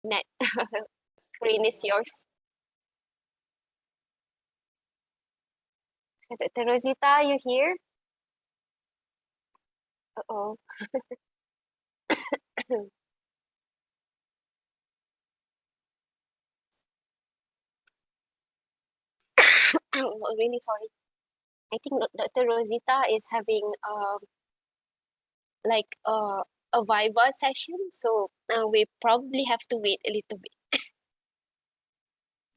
net screen is yours. So Dr. Rozita, you here? Uh-oh. I'm really sorry. I think Dr. Rozita is having like a Viva session, so we probably have to wait a little bit.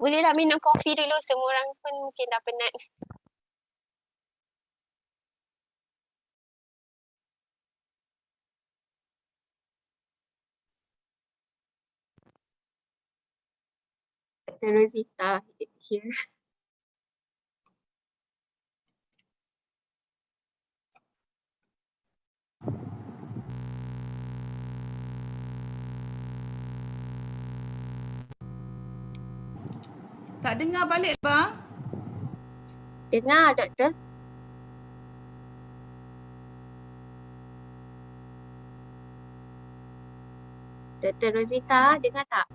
Bolehlah minum kopi dulu, semua orang pun mungkin dah penat. Dr. Rozita here. Tak dengar balik, Ba? Dengar, Doktor. Dr. Rozita, dengar tak?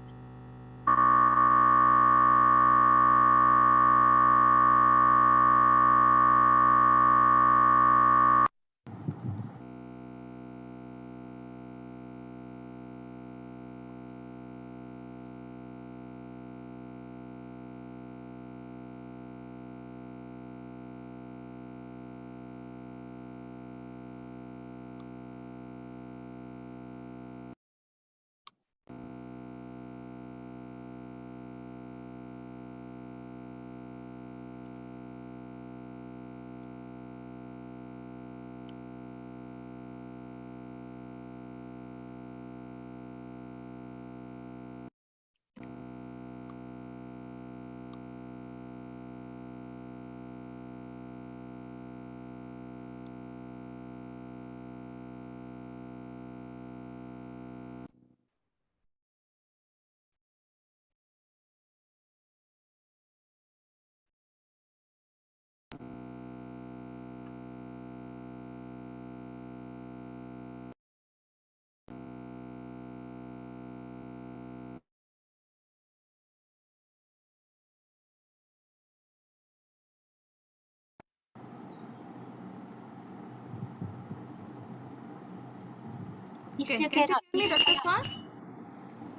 Okay, You can you cannot. hear me, Dr. Faz?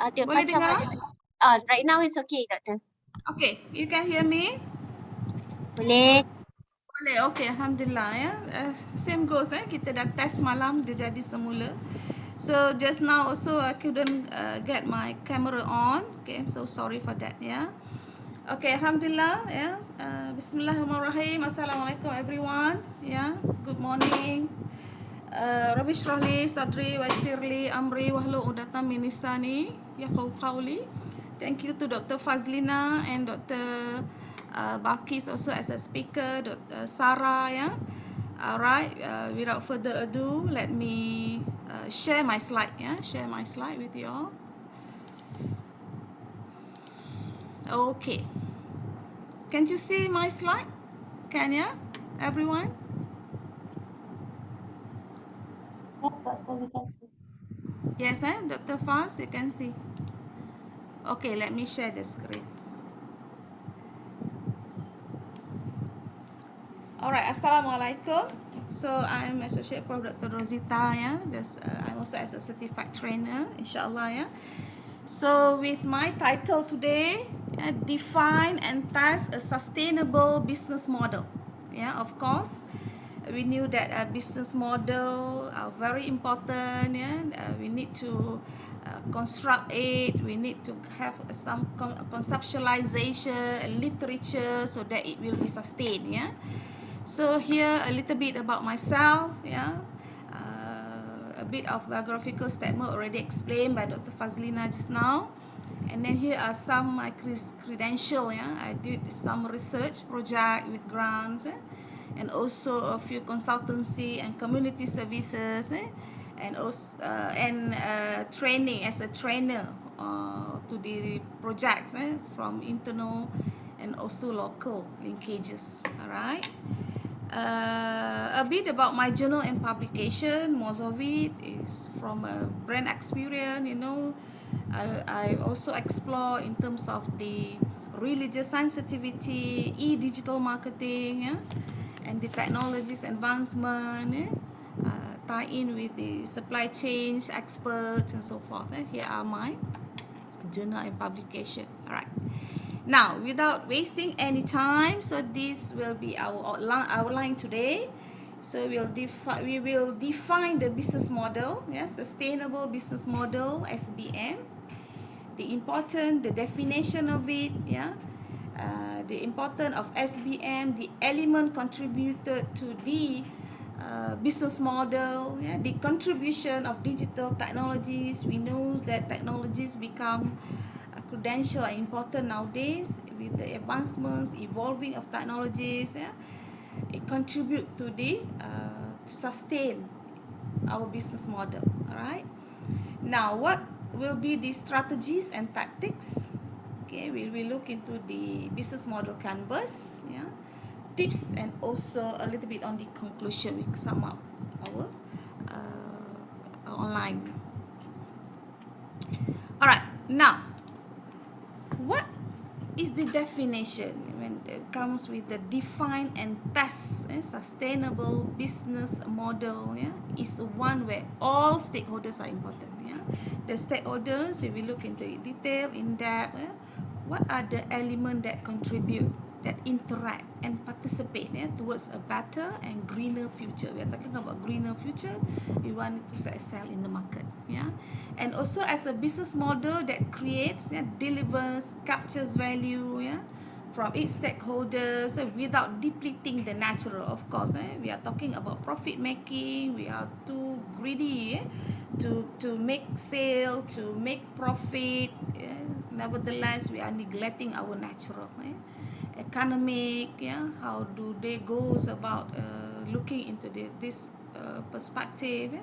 Ada Boleh macam dengar? ada. Right now it's okay, Doktor. Okay, you can hear me? Boleh. Boleh, okay, Alhamdulillah ya. Same goes, kita dah test malam, dia jadi semula. So just now also I couldn't get my camera on. Okay, I'm so sorry for that ya. Okay, Alhamdulillah ya. Bismillahirrahmanirrahim. Assalamualaikum everyone. Ya, good morning. Rabbi shrah li sadri wa yassir li amri wahlul 'uqdatam min lisani yafqahu qawli. Thank you to Dr. Fazlina and Dr. Bakis also as a speaker, Dr. Sarah ya. Alright, without further ado, let me share my slide ya. Share my slide with you all. Okay. Can you see my slide? Can ya? Everyone? Yes, Doctor, we can see. Yes, Dr. Faz, you can see. Okay, let me share the screen. Alright, Assalamualaikum. So I'm Associate Prof. Dr. Rozita ya. I'm also as a certified trainer, inshallah ya. So with my title today, define and test a sustainable business model. Yeah, of course, we knew that a business model are very important. Yeah, we need to construct it. We need to have some conceptualization, literature, so that it will be sustained. Yeah. So here a little bit about myself. Yeah. A bit of biographical statement already explained by Dr. Fazlina just now. And then here are some my credential. Yeah, I did some research project with grants, and also a few consultancy and community services, and also training as a trainer to the projects from internal and also local linkages. All right. A bit about my journal and publication. Most of it is from a brand experience, I also explore in terms of the religious sensitivity, e-digital marketing, yeah, and the technologies advancement, yeah, tie in with the supply chains experts and so forth. Here are my journal and publication. All right. Now, without wasting any time, so this will be our outline today. So we will define the business model, yeah, sustainable business model (SBM), the definition of it, yeah, the importance of SBM, the element contributed to the business model, yeah, the contribution of digital technologies. We know that technologies become credential are important nowadays with the advancements, evolving of technologies. Yeah, it contribute to the to sustain our business model. All right. Now, what will be the strategies and tactics? Okay, we will look into the business model canvas, yeah, tips, and also a little bit on the conclusion. We sum up our online. All right, now what is the definition when it comes with the define and test sustainable business model, yeah, is one where all stakeholders are important, yeah. The stakeholders, if we look into it detail in depth, yeah, what are the elements that contribute, that interact and participate, yeah, towards a better and greener future. We are talking about greener future. We want to excel in the market, yeah. And also as a business model that creates, yeah, delivers, captures value, yeah, from its stakeholders without depleting the natural. Of course, we are talking about profit making. We are too greedy, to make sale, to make profit. Nevertheless, we are neglecting our natural. Economic, yeah, how do they goes about looking into this perspective,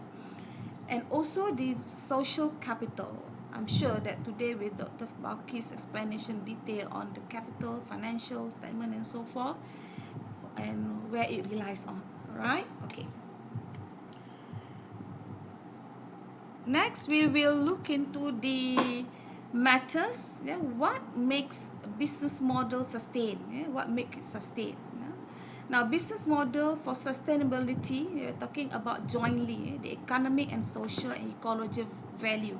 and also the social capital. I'm sure that today with Dr. Balki's explanation detail on the capital, financial statement and so forth, and where it relies on. Right? Okay. Next, we will look into the matters. Yeah, what makes a business model sustain? Yeah, what makes it sustain? Yeah. Now, business model for sustainability, we are talking about jointly the economic and social and ecological value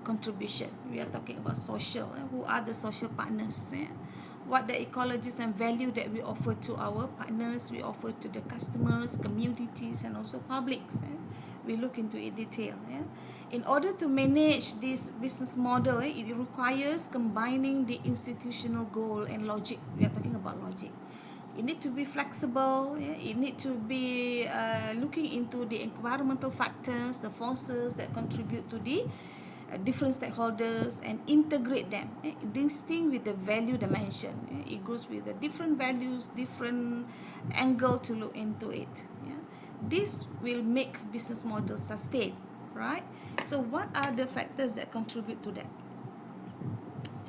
contribution. We are talking about social. Who are the social partners? What the ecologies and value that we offer to our partners, we offer to the customers, communities, and also publics. We look into it detail. In order to manage this business model, it requires combining the institutional goal and logic. We are talking about logic. It need to be flexible. It need to be looking into the environmental factors, the forces that contribute to the different stakeholders, and integrate them, distinct with the value dimension. It goes with the different values, different angle to look into it. This will make business models sustain, right? So what are the factors that contribute to that?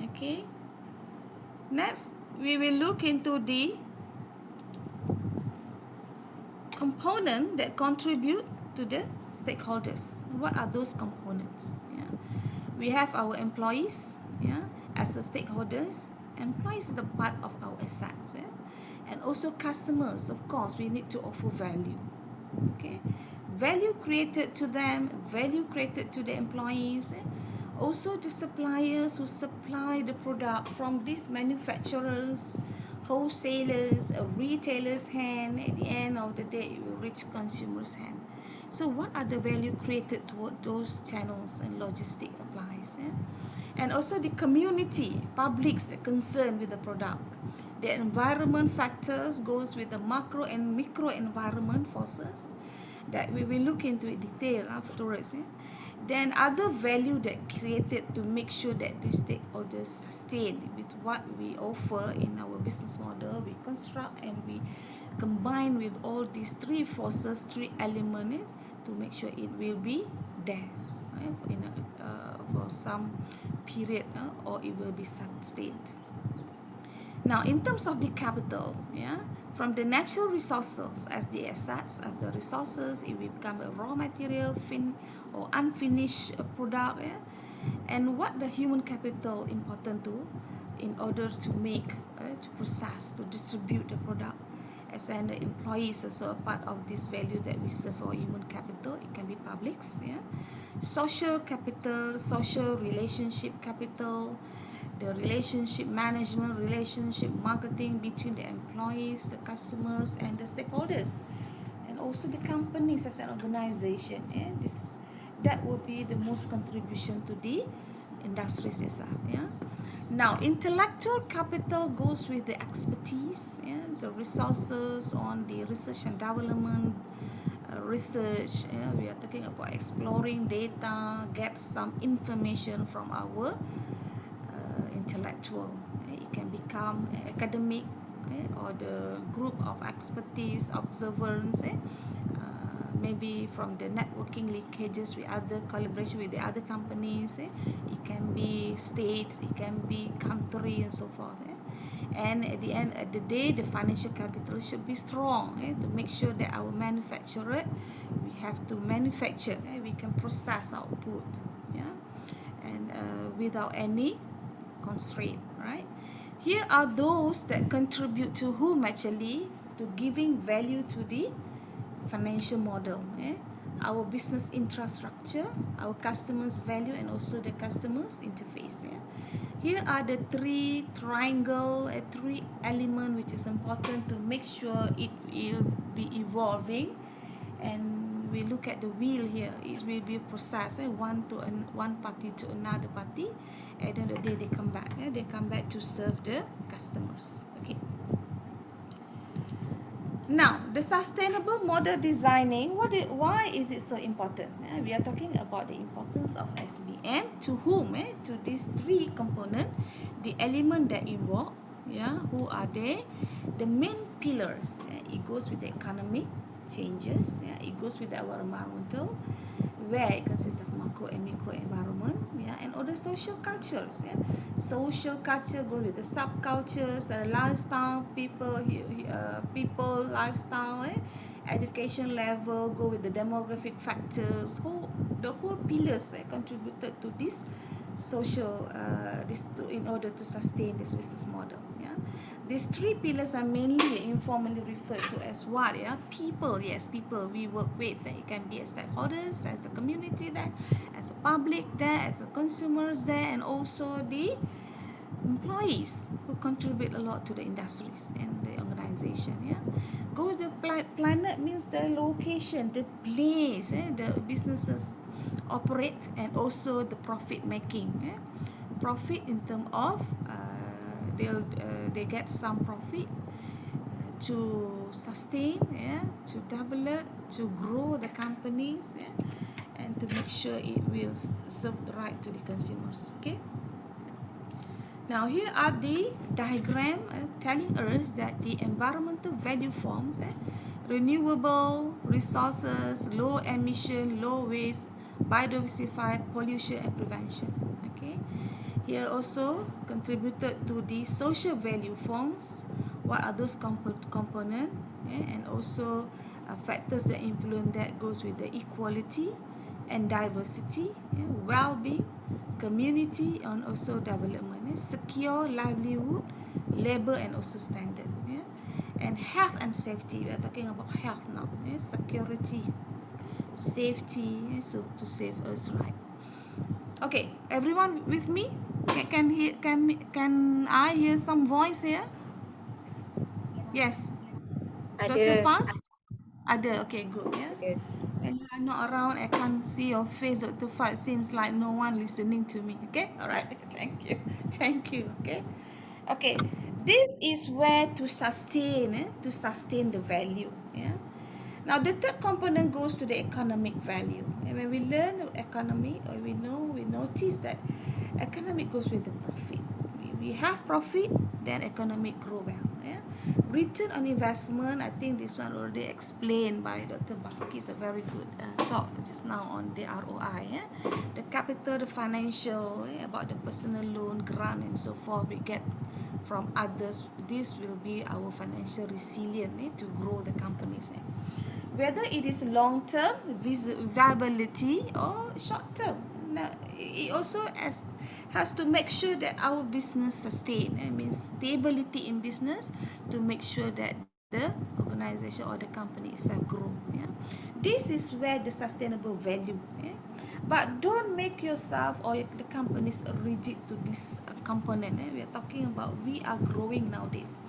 Okay, next we will look into the component that contribute to the stakeholders. What are those components? We have our employees, as a stakeholders. Employees is the part of our assets, and also customers. Of course, we need to offer value. Okay, value created to them, value created to the employees. Also the suppliers who supply the product from these manufacturers, wholesalers, retailers' hand. At the end of the day, it will reach consumers' hand. So what are the value created toward those channels and logistic applies? And also the community, publics that concerned with the product. The environment factors goes with the macro and micro environment forces that we will look into in detail afterwards. Then other value that created to make sure that these stakeholders sustain with what we offer in our business model. We construct and we combine with all these three forces, three elements, to make sure it will be there, for some period, or it will be sustained. Now, in terms of the capital, from the natural resources as the assets, as the resources, it will become a raw material, or unfinished product, And what the human capital important to in order to make, to process, to distribute the product. As an employee is also a part of this value that we serve for human capital. It can be publics, yeah. Social capital, social relationship capital, the relationship management, relationship marketing between the employees, the customers, and the stakeholders, and also the companies as an organization. Yeah, this that will be the most contribution to the industries itself. Yeah. Now, intellectual capital goes with the expertise, yeah, the resources on the research and development, research. Yeah, we are talking about exploring data, get some information from our intellectual. It can become academic, or the group of expertise, observers, maybe from the networking linkages with other collaboration with the other companies. It can be states, it can be country, and so forth. And at the end of the day, the financial capital should be strong, to make sure that our manufacturer, we have to manufacture, we can process output, yeah, and without any constraint, right? Here are those that contribute to whom actually to giving value to the financial model. Our business infrastructure, our customers value, and also the customers interface. Here are the three triangle, three element which is important to make sure it will be evolving. And we look at the wheel here, it will be processed, one party to another party. At the end of the day, they come back. They come back to serve the customers. Okay. Now, the sustainable model designing, why is it so important? We are talking about the importance of SBM to whom? To these three components, the element that involve, who are they? The main pillars. It goes with the economic changes. It goes with our environmental, where it consists of macro and micro environment, and other social cultures. Social culture go with the subcultures, the lifestyle, people lifestyle, education level go with the demographic factors. The whole pillars contributed to this social, in order to sustain this business model. These three pillars are mainly informally referred to as what? People. Yes, people we work with. It can be as stakeholders, as a community there, as a public there, as a consumers there, and also the employees who contribute a lot to the industries and the organization. Go the planet means the location, the place, the businesses operate, and also the profit making. Profit in terms of they get some profit to sustain, to develop, to grow the companies, and to make sure it will serve the right to the consumers. Okay. Now here are the diagram telling us that the environmental value forms, renewable resources, low emission, low waste, biodiversity, pollution, and prevention. Okay. Here also contributed to the social value forms. What are those components? And also factors that influence that goes with the equality and diversity, well-being, community, and also development, secure livelihood, labor, and also standard. And health and safety, we are talking about health now, security, safety, so to save us, right? Okay, everyone with me? Can I hear some voice here? Yes, Dr. Ada. Faz? Ada, okay, good, Ada. And you are not around, I can't see your face, Dr. Faz. Seems like no one listening to me, okay? All right, thank you, thank you, okay? Okay, this is where to sustain the value, Now, the third component goes to the economic value. And when we learn economy, or we notice that economic goes with the profit. We have profit, then economic grow well. Return on investment, I think this one already explained by Dr. Baki. It's a very good talk just now on the ROI. The capital, the financial, about the personal loan, grant, and so forth we get from others. This will be our financial resilience to grow the companies. Whether it is long term viability or short term, Now, it also has to make sure that our business sustain. It means stability in business to make sure that the organization or the company itself grow. Yeah, this is where the sustainable value. Yeah? But don't make yourself or the companies rigid to this component. We are talking about we are growing nowadays.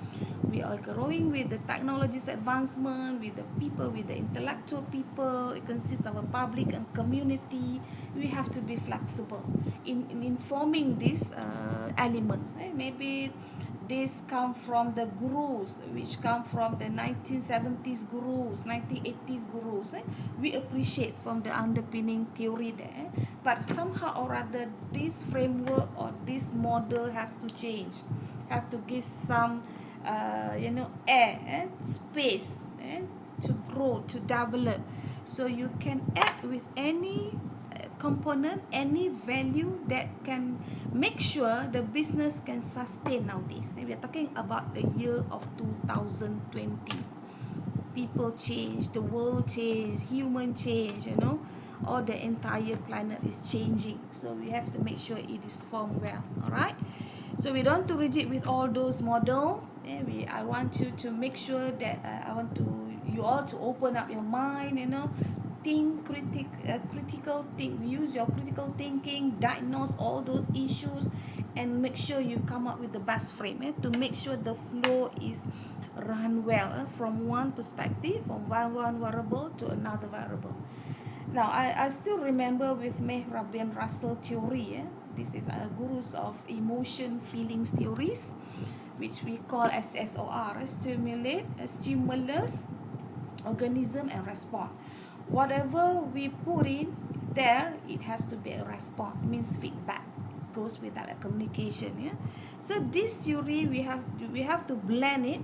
We are growing with the technology's advancement, with the people, with the intellectual people. It consists of a public and community. We have to be flexible in informing these elements. Maybe this come from the gurus, which come from the 1970s gurus, 1980s gurus. We appreciate from the underpinning theory there, but somehow or other this framework or this model have to change, have to give some air space to grow, to develop, so you can add with any component, any value that can make sure the business can sustain nowadays. We are talking about the year of 2020. People change, the world change, human change, or the entire planet is changing. So we have to make sure it is formed well. All right. So we don't too rigid with all those models. I want you to make sure that I want to you all to open up your mind. Think critical think. Use your critical thinking. Diagnose all those issues, and make sure you come up with the best frame to make sure the flow is run well from one perspective, from one variable to another variable. Now, I still remember with Meh Rabin Russell theory. This is a gurus of emotion feelings theories, which we call as SOR, stimulus, organism, and response. Whatever we put in there, it has to be a response. It means feedback. Goes with that communication. Yeah. So this theory we have to blend it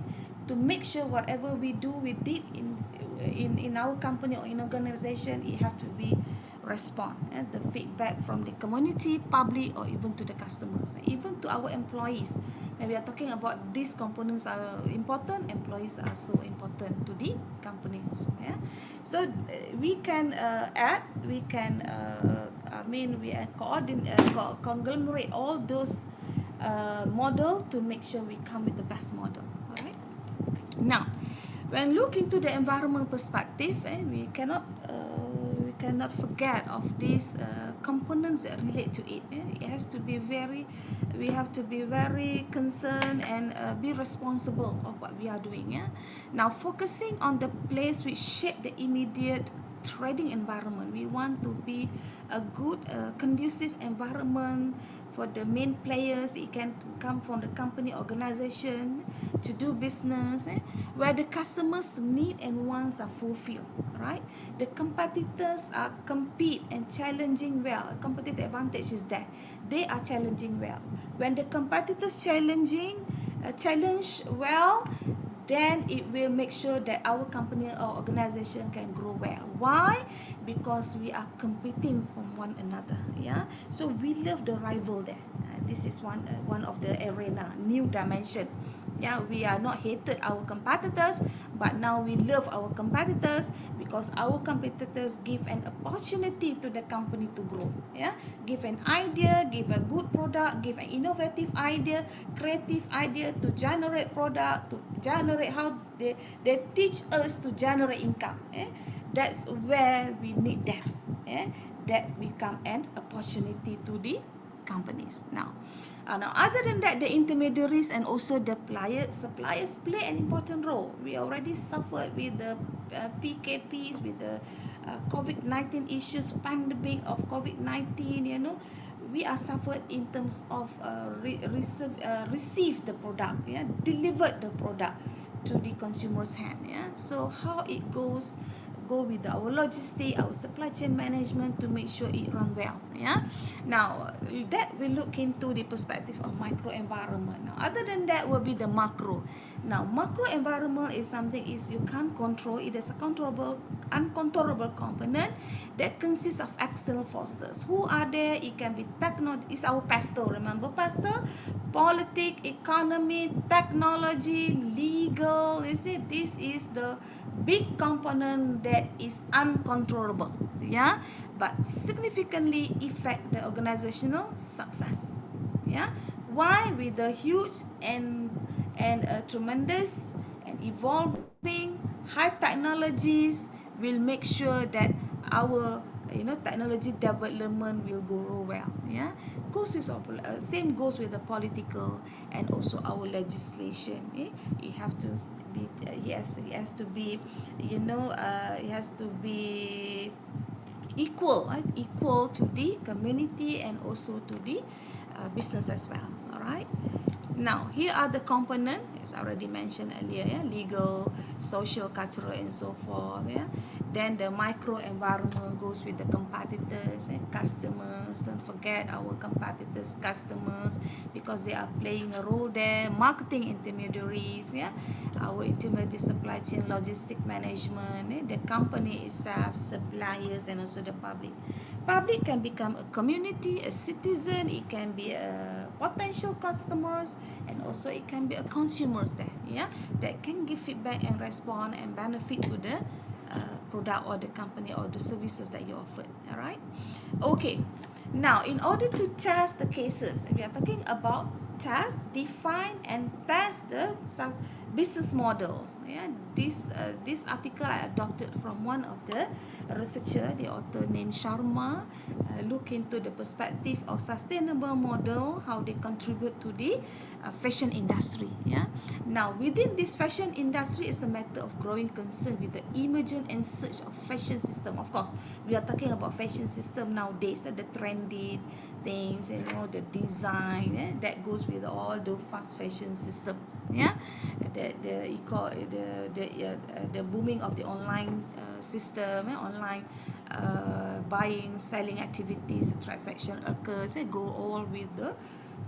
to make sure whatever we do, we did in our company or in organization, it has to be respond the feedback from the community, public, or even to the customers, even to our employees. When we are talking about these components are important, employees are so important to the company also. Yeah. So we can add, we can we conglomerate all those model to make sure we come with the best model. All right. Now, when look into the environment perspective, we cannot forget of these components that relate to it. It has to be we have to be very concerned and be responsible of what we are doing. Yeah. Now, focusing on the place which shape the immediate trading environment, we want to be a good conducive environment for the main players. It can come from the company organization to do business, where the customers' need and wants are fulfilled. Right, the competitors are compete and challenging well. Competitive advantage is that they are challenging well. When the competitors challenge well, then it will make sure that our company or organization can grow well. Why? Because we are competing from one another. Yeah. So we love the rival there. This is one of the arena, new dimension. Yeah, we are not hated our competitors, but now we love our competitors because our competitors give an opportunity to the company to grow. Yeah, give an idea, give a good product, give an innovative idea, creative idea to generate product, to generate how they teach us to generate income. That's where we need them. That become an opportunity to the companies. Now, other than that, the intermediaries and also the suppliers play an important role. We already suffered with the PKPs, with the COVID-19 issues, pandemic of COVID-19. We are suffered in terms of receive the product, delivered the product to the consumer's hand. So how it go with our logistics, our supply chain management to make sure it run well. Now that we look into the perspective of micro environment. Now, other than that will be the macro. Now, macro environment is something is you can't control. It is a uncontrollable component that consists of external forces. Who are there? It can be it's our pastor. Remember pastor? Politics, economy, technology, legal. You see, this is the big component that is uncontrollable, yeah, but significantly affect the organizational success. Yeah, why? With the huge and tremendous and evolving high technologies will make sure that our technology development will grow well. Yeah, goes with same goes with the political and also our legislation. It have to be it has to be it has to be equal, right? Equal to the community and also to the business as well. All right. Now, here are the components, as I already mentioned earlier, yeah? Legal, social, cultural, and so forth. Yeah? Then the micro environment goes with the competitors and customers. Don't forget our competitors, customers, because they are playing a role there. Marketing intermediaries, yeah? Our intermediate supply chain, logistic management, the company itself, suppliers, and also the public. Public can become a community, a citizen, it can be a potential customers, and also it can be a consumers there, yeah, that can give feedback and respond and benefit to the product or the company or the services that you offered. All right. Okay. Now, in order to test the cases, we are talking about test, define, and test the business model. Yeah, this article I adopted from one of the researcher, the author named Sharma. Look into the perspective of sustainable model, how they contribute to the fashion industry. Yeah. Now, within this fashion industry, is a matter of growing concern with the emergence and search of fashion system. Of course, we are talking about fashion system nowadays, the trendy things, the design, that goes with all the fast fashion system. Yeah, the booming of the online system, online buying, selling activities, transaction occurs, go all with the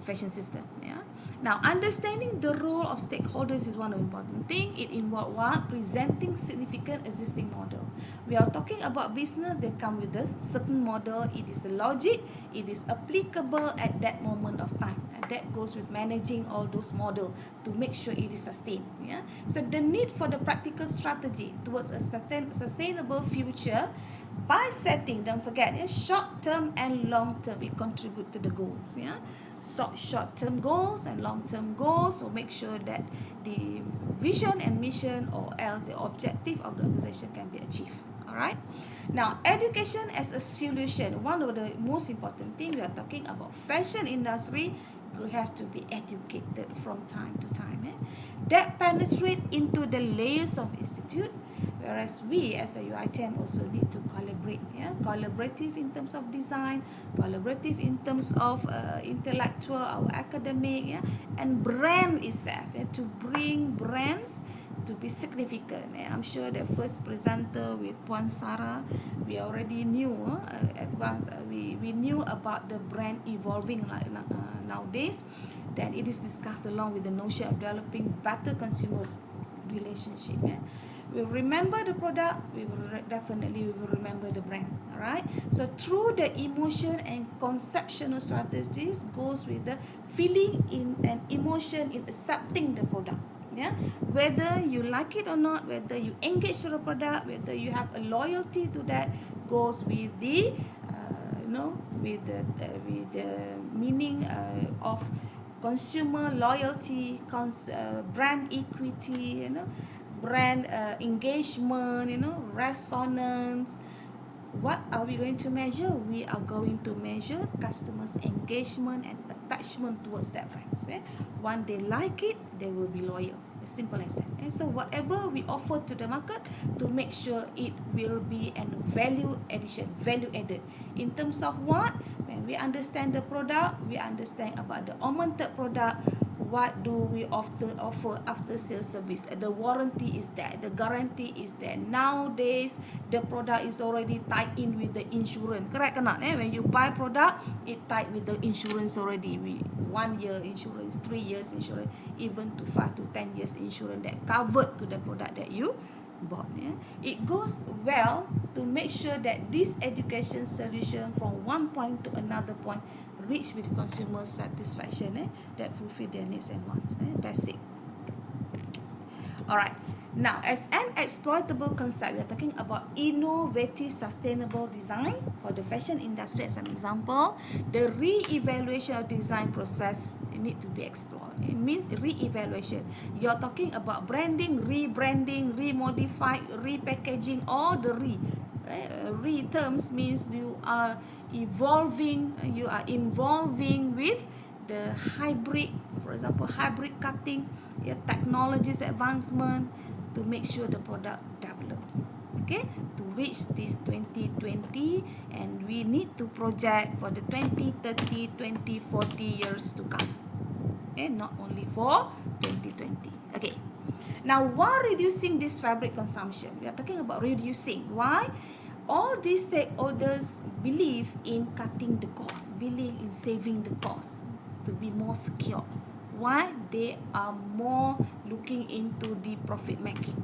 fashion system. Yeah. Now, understanding the role of stakeholders is one important thing. It involves what? Presenting significant existing model. We are talking about business that come with a certain model. It is the logic. It is applicable at that moment of time. And that goes with managing all those models to make sure it is sustained. Yeah. So the need for the practical strategy towards a sustainable future by setting, don't forget, short term and long term, it contribute to the goals. Yeah. Short term goals and long term goals will make sure that the vision and mission or else the objective of the organization can be achieved. All right. Now, education as a solution, one of the most important thing, we are talking about fashion industry. You have to be educated from time to time. That penetrate into the layers of institute, whereas we as a UiTM also need to collaborate. Yeah, collaborative in terms of design, collaborative in terms of intellectual, our academic, yeah, and brand itself, to bring brands to be significant. I'm sure the first presenter with Puan Sarah, we already knew we knew about the brand evolving nowadays. Then it is discussed along with the notion of developing better consumer relationship. We remember the product, we will remember the brand. All right. So through the emotion and conceptual strategies goes with the feeling in and emotion in accepting the product. Yeah, whether you like it or not, whether you engage to the product, whether you have a loyalty to that, goes with the with the meaning of consumer loyalty, brand equity, brand engagement, resonance. What are we going to measure? We are going to measure customers' engagement and attachment towards that brand. Once they like it, they will be loyal. As simple as that. And so whatever we offer to the market, to make sure it will be a value addition, value added. In terms of what? When we understand the product, we understand about the augmented product. What do we offer after sales service? The warranty is there, the guarantee is there. Nowadays, the product is already tied in with the insurance. Correct or not? When you buy product, it tied with the insurance already. 1 year insurance, 3 years insurance, even to 5 to 10 years insurance that covered to the product that you bought. It goes well to make sure that this education solution from one point to another point reach with consumer satisfaction, that fulfill their needs and wants. That's it. All right. Now, as an exploitable concept, we are talking about innovative, sustainable design for the fashion industry. As an example, the re-evaluation of design process need to be explored. It means re-evaluation. You're talking about branding, rebranding, remodified, repackaging, all the re terms means you are evolving, you are involving with the hybrid, for example, hybrid cutting, technologies advancement, to make sure the product developed, okay, to reach this 2020, and we need to project for the 2030, 2040 years to come, okay, not only for 2020. Okay, now while reducing this fabric consumption, we are talking about reducing. Why? All these stakeholders believe in cutting the cost, believe in saving the cost to be more secure. Why? They are more looking into the profit making,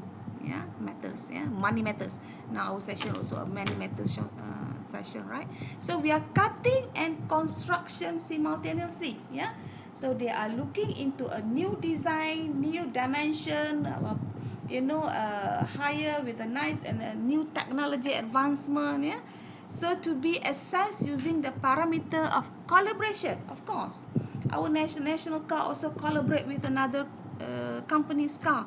matters, money matters. Now our session also a money matters session, right? So we are cutting and construction simultaneously, so they are looking into a new design, new dimension, higher with a night and a new technology advancement, so to be assessed using the parameter of collaboration. Of course, our national car also collaborate with another company's car,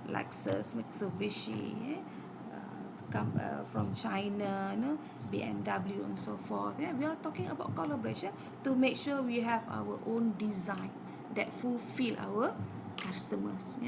Lexus, Mitsubishi, from China, BMW and so forth. We are talking about collaboration to make sure we have our own design that fulfill our customers.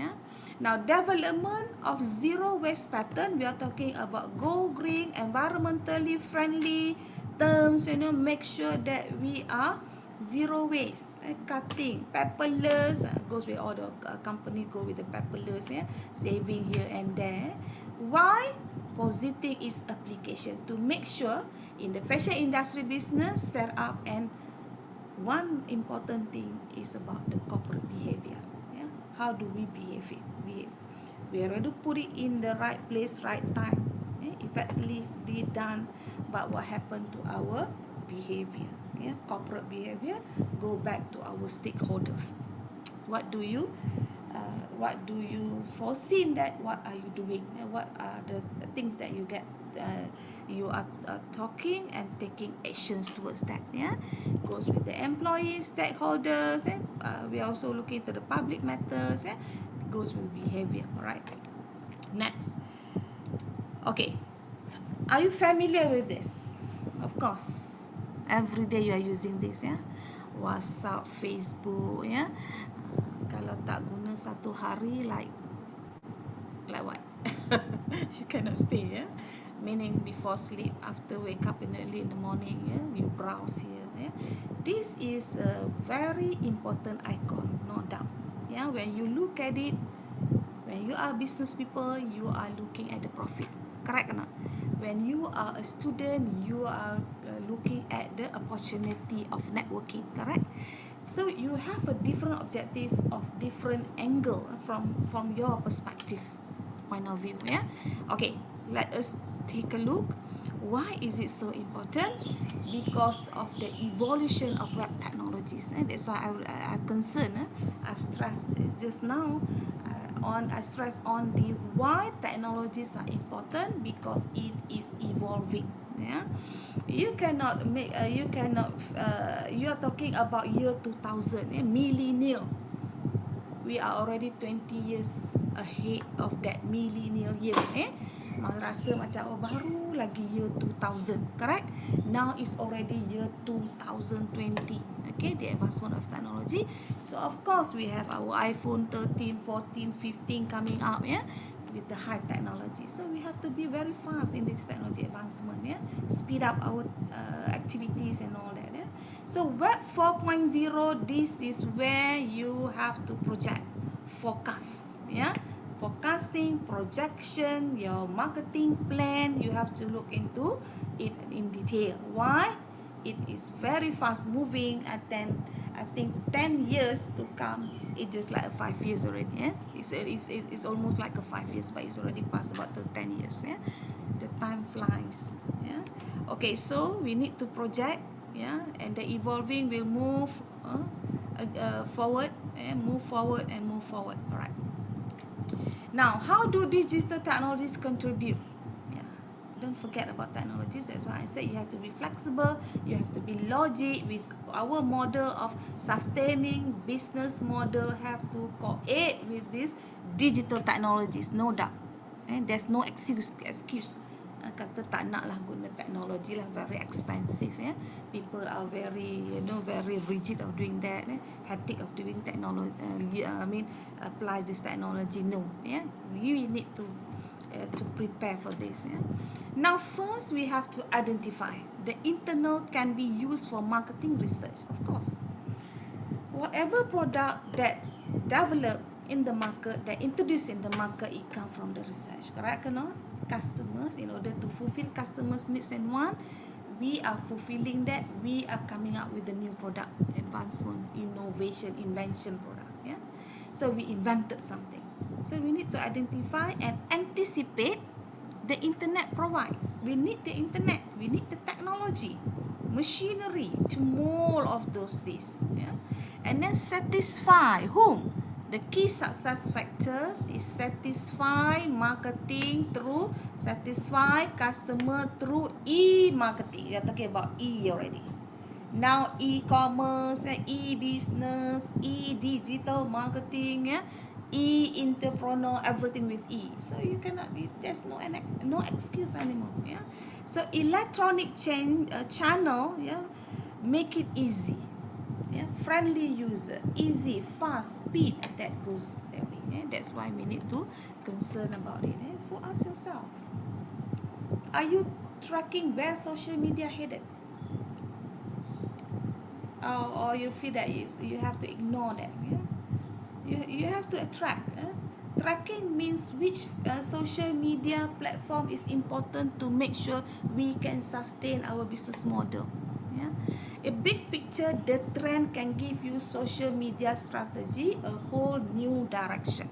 Now, development of zero waste pattern, we are talking about go green, environmentally friendly terms. Make sure that we are zero waste, cutting paperless, goes with all the company go with the paperless, saving here and there. Why? Positing its application to make sure in the fashion industry business set up, and one important thing is about the corporate behavior. How do we behave? We already put it in the right place, right time, effectively done. But what happened to our behavior? Corporate behavior, go back to our stakeholders. What do you foresee that? What are you doing? What are the things that you get? You are talking and taking actions towards that. Goes with the employees, stakeholders, we are also looking into the public matters. Goes with behavior. All right. Next. Okay. Are you familiar with this? Of course. Every day you are using this, WhatsApp, Facebook, kalau tak guna satu hari, like what? You cannot stay, meaning before sleep, after wake up in early in the morning, you browse here, This is a very important icon, no doubt. When you look at it, when you are business people, you are looking at the profit, correct or not? When you are a student, you are looking at the opportunity of networking, correct? So you have a different objective of different angle from your perspective, point of view. Okay, let us take a look. Why is it so important? Because of the evolution of web technologies. That's why I'm concerned. I've stressed just now I stress on the why technologies are important, because it is evolving. You cannot make you are talking about year 2000, millennial. We are already 20 years ahead of that millennial year. Rasa macam baru lagi year 2000, correct? Now is already year 2020. Okay, the advancement of technology. So of course we have our iPhone 13, 14, 15 coming out, with the high technology. So we have to be very fast in this technology advancement, speed up our activities and all that. So Web 4.0, this is where you have to project, forecast, forecasting, projection, your marketing plan. You have to look into it in detail. Why? It is very fast moving. I think 10 years to come, it's just like 5 years already. It's almost like a 5 years, but it's already past about the 10 years. The time flies. Okay, so we need to project, and the evolving will move forward, move forward and move forward. All right. Now, how do digital technologies contribute? Yeah, don't forget about technologies. That's why I said you have to be flexible. You have to be logic with our model of sustaining business model. Have to co-aid with these digital technologies. No doubt. There's no excuse. Kata tak nak lah guna teknologi lah, very expensive. People are very very rigid of doing that. Hectic of doing technology. Applies this technology. No. We need to prepare for this. Now first we have to identify the internet can be used for marketing research, of course. Whatever product that developed in the market, that introduced in the market, it come from the research, correct or not? Customers, in order to fulfill customers' needs and want, we are fulfilling that. We are coming up with a new product, advancement, innovation, invention product. So we invented something. So we need to identify and anticipate the internet provides. We need the internet. We need the technology, machinery to mold of those things. And then satisfy whom? The key success factors is satisfy marketing through satisfy customer through e-marketing. We are talking about e already. Now e-commerce, e-business, e-digital marketing, e-entrepreneur, everything with e. So you cannot. There's no excuse anymore. So electronic channel, make it easy. Friendly user, easy, fast, speed, and that goes that way. That's why we need to concern about it. So ask yourself, are you tracking where social media headed? Or you feel that you have to ignore that. You have to attract. Tracking means which social media platform is important to make sure we can sustain our business model. A big picture, the trend can give you social media strategy a whole new direction.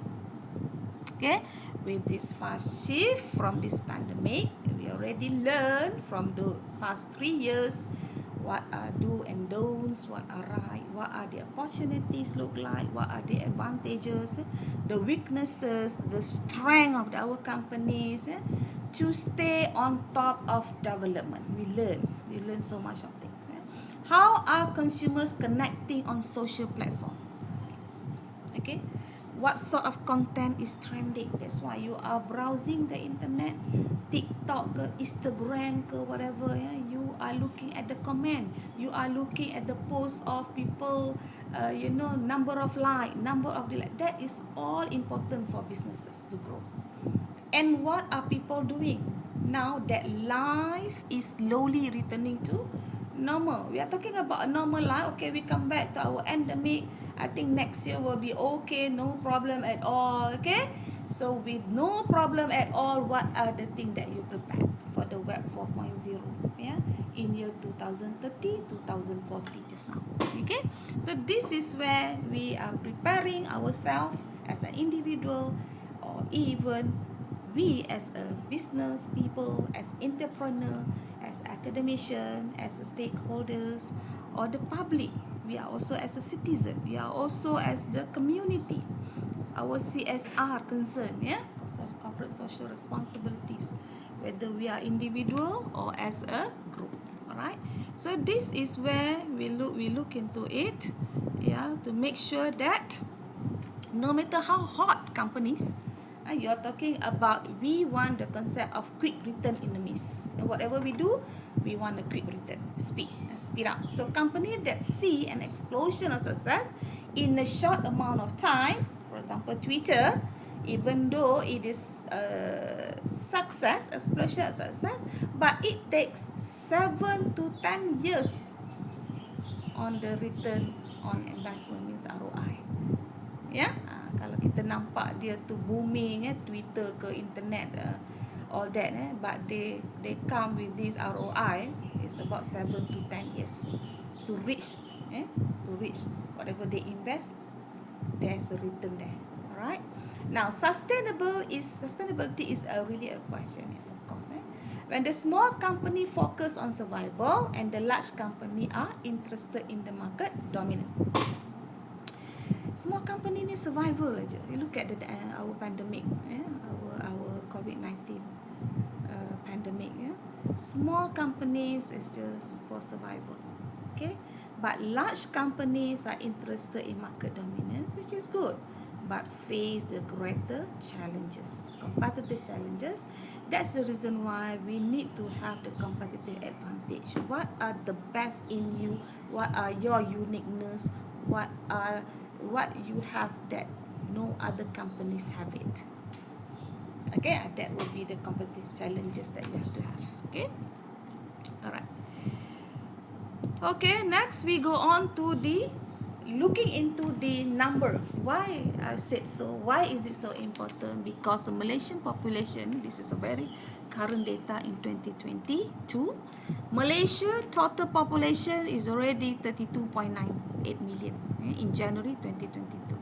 Okay, with this fast shift from this pandemic, we already learned from the past 3 years what are do and don'ts, what are right, what are the opportunities look like, what are the advantages, the weaknesses, the strength of our companies, to stay on top of development. We learn so much of things. How are consumers connecting on social platform? Okay, what sort of content is trending? That's why you are browsing the internet, TikTok ke, Instagram ke, whatever. You are looking at the comment. You are looking at the post of people. Number of like, number of delete. That is all important for businesses to grow. And what are people doing now that life is slowly returning to normal? We are talking about a normal life. Okay, we come back to our endemic. I think next year will be okay, no problem at all. Okay, so with no problem at all, what are the things that you prepared for the web 4.0? In year 2030, 2040 just now. Okay, so this is where we are preparing ourselves as an individual, or even we as a business people, as entrepreneur, as academician, as a stakeholders, or the public. We are also as a citizen. We are also as the community. Our CSR concern, corporate social responsibilities, whether we are individual or as a group. Alright. So this is where we look into it, to make sure that no matter how hot companies, you're talking about, we want the concept of quick return in the miss. And whatever we do, we want a quick return, speed up. So companies that see an explosion of success in a short amount of time, for example Twitter, even though it is a success, explosion of success, but it takes 7 to 10 years on the return on investment, means ROI. Kalau kita nampak dia tu booming, Twitter ke internet, all that, but they come with this ROI, it's about 7 to 10 years to reach whatever they invest. There's a return there. Alright. Now sustainability is really a question, yes, of course. When the small company focus on survival and the large company are interested in the market dominant. Small company ni survival aja. You look at our pandemic, our COVID-19 pandemic. Small companies is just for survival. Okay, but large companies are interested in market dominance, which is good, but face the greater challenges, competitive challenges. That's the reason why we need to have the competitive advantage. What are the best in you? What are your uniqueness? What you have that no other companies have it? Okay, that will be the competitive challenges that you have to have. Okay, all right. Okay, next we go on to the looking into the number. Why I said so? Why is it so important? Because the Malaysian population, this is a very current data in 2022. Malaysia total population is already 32.98 million in January 2022.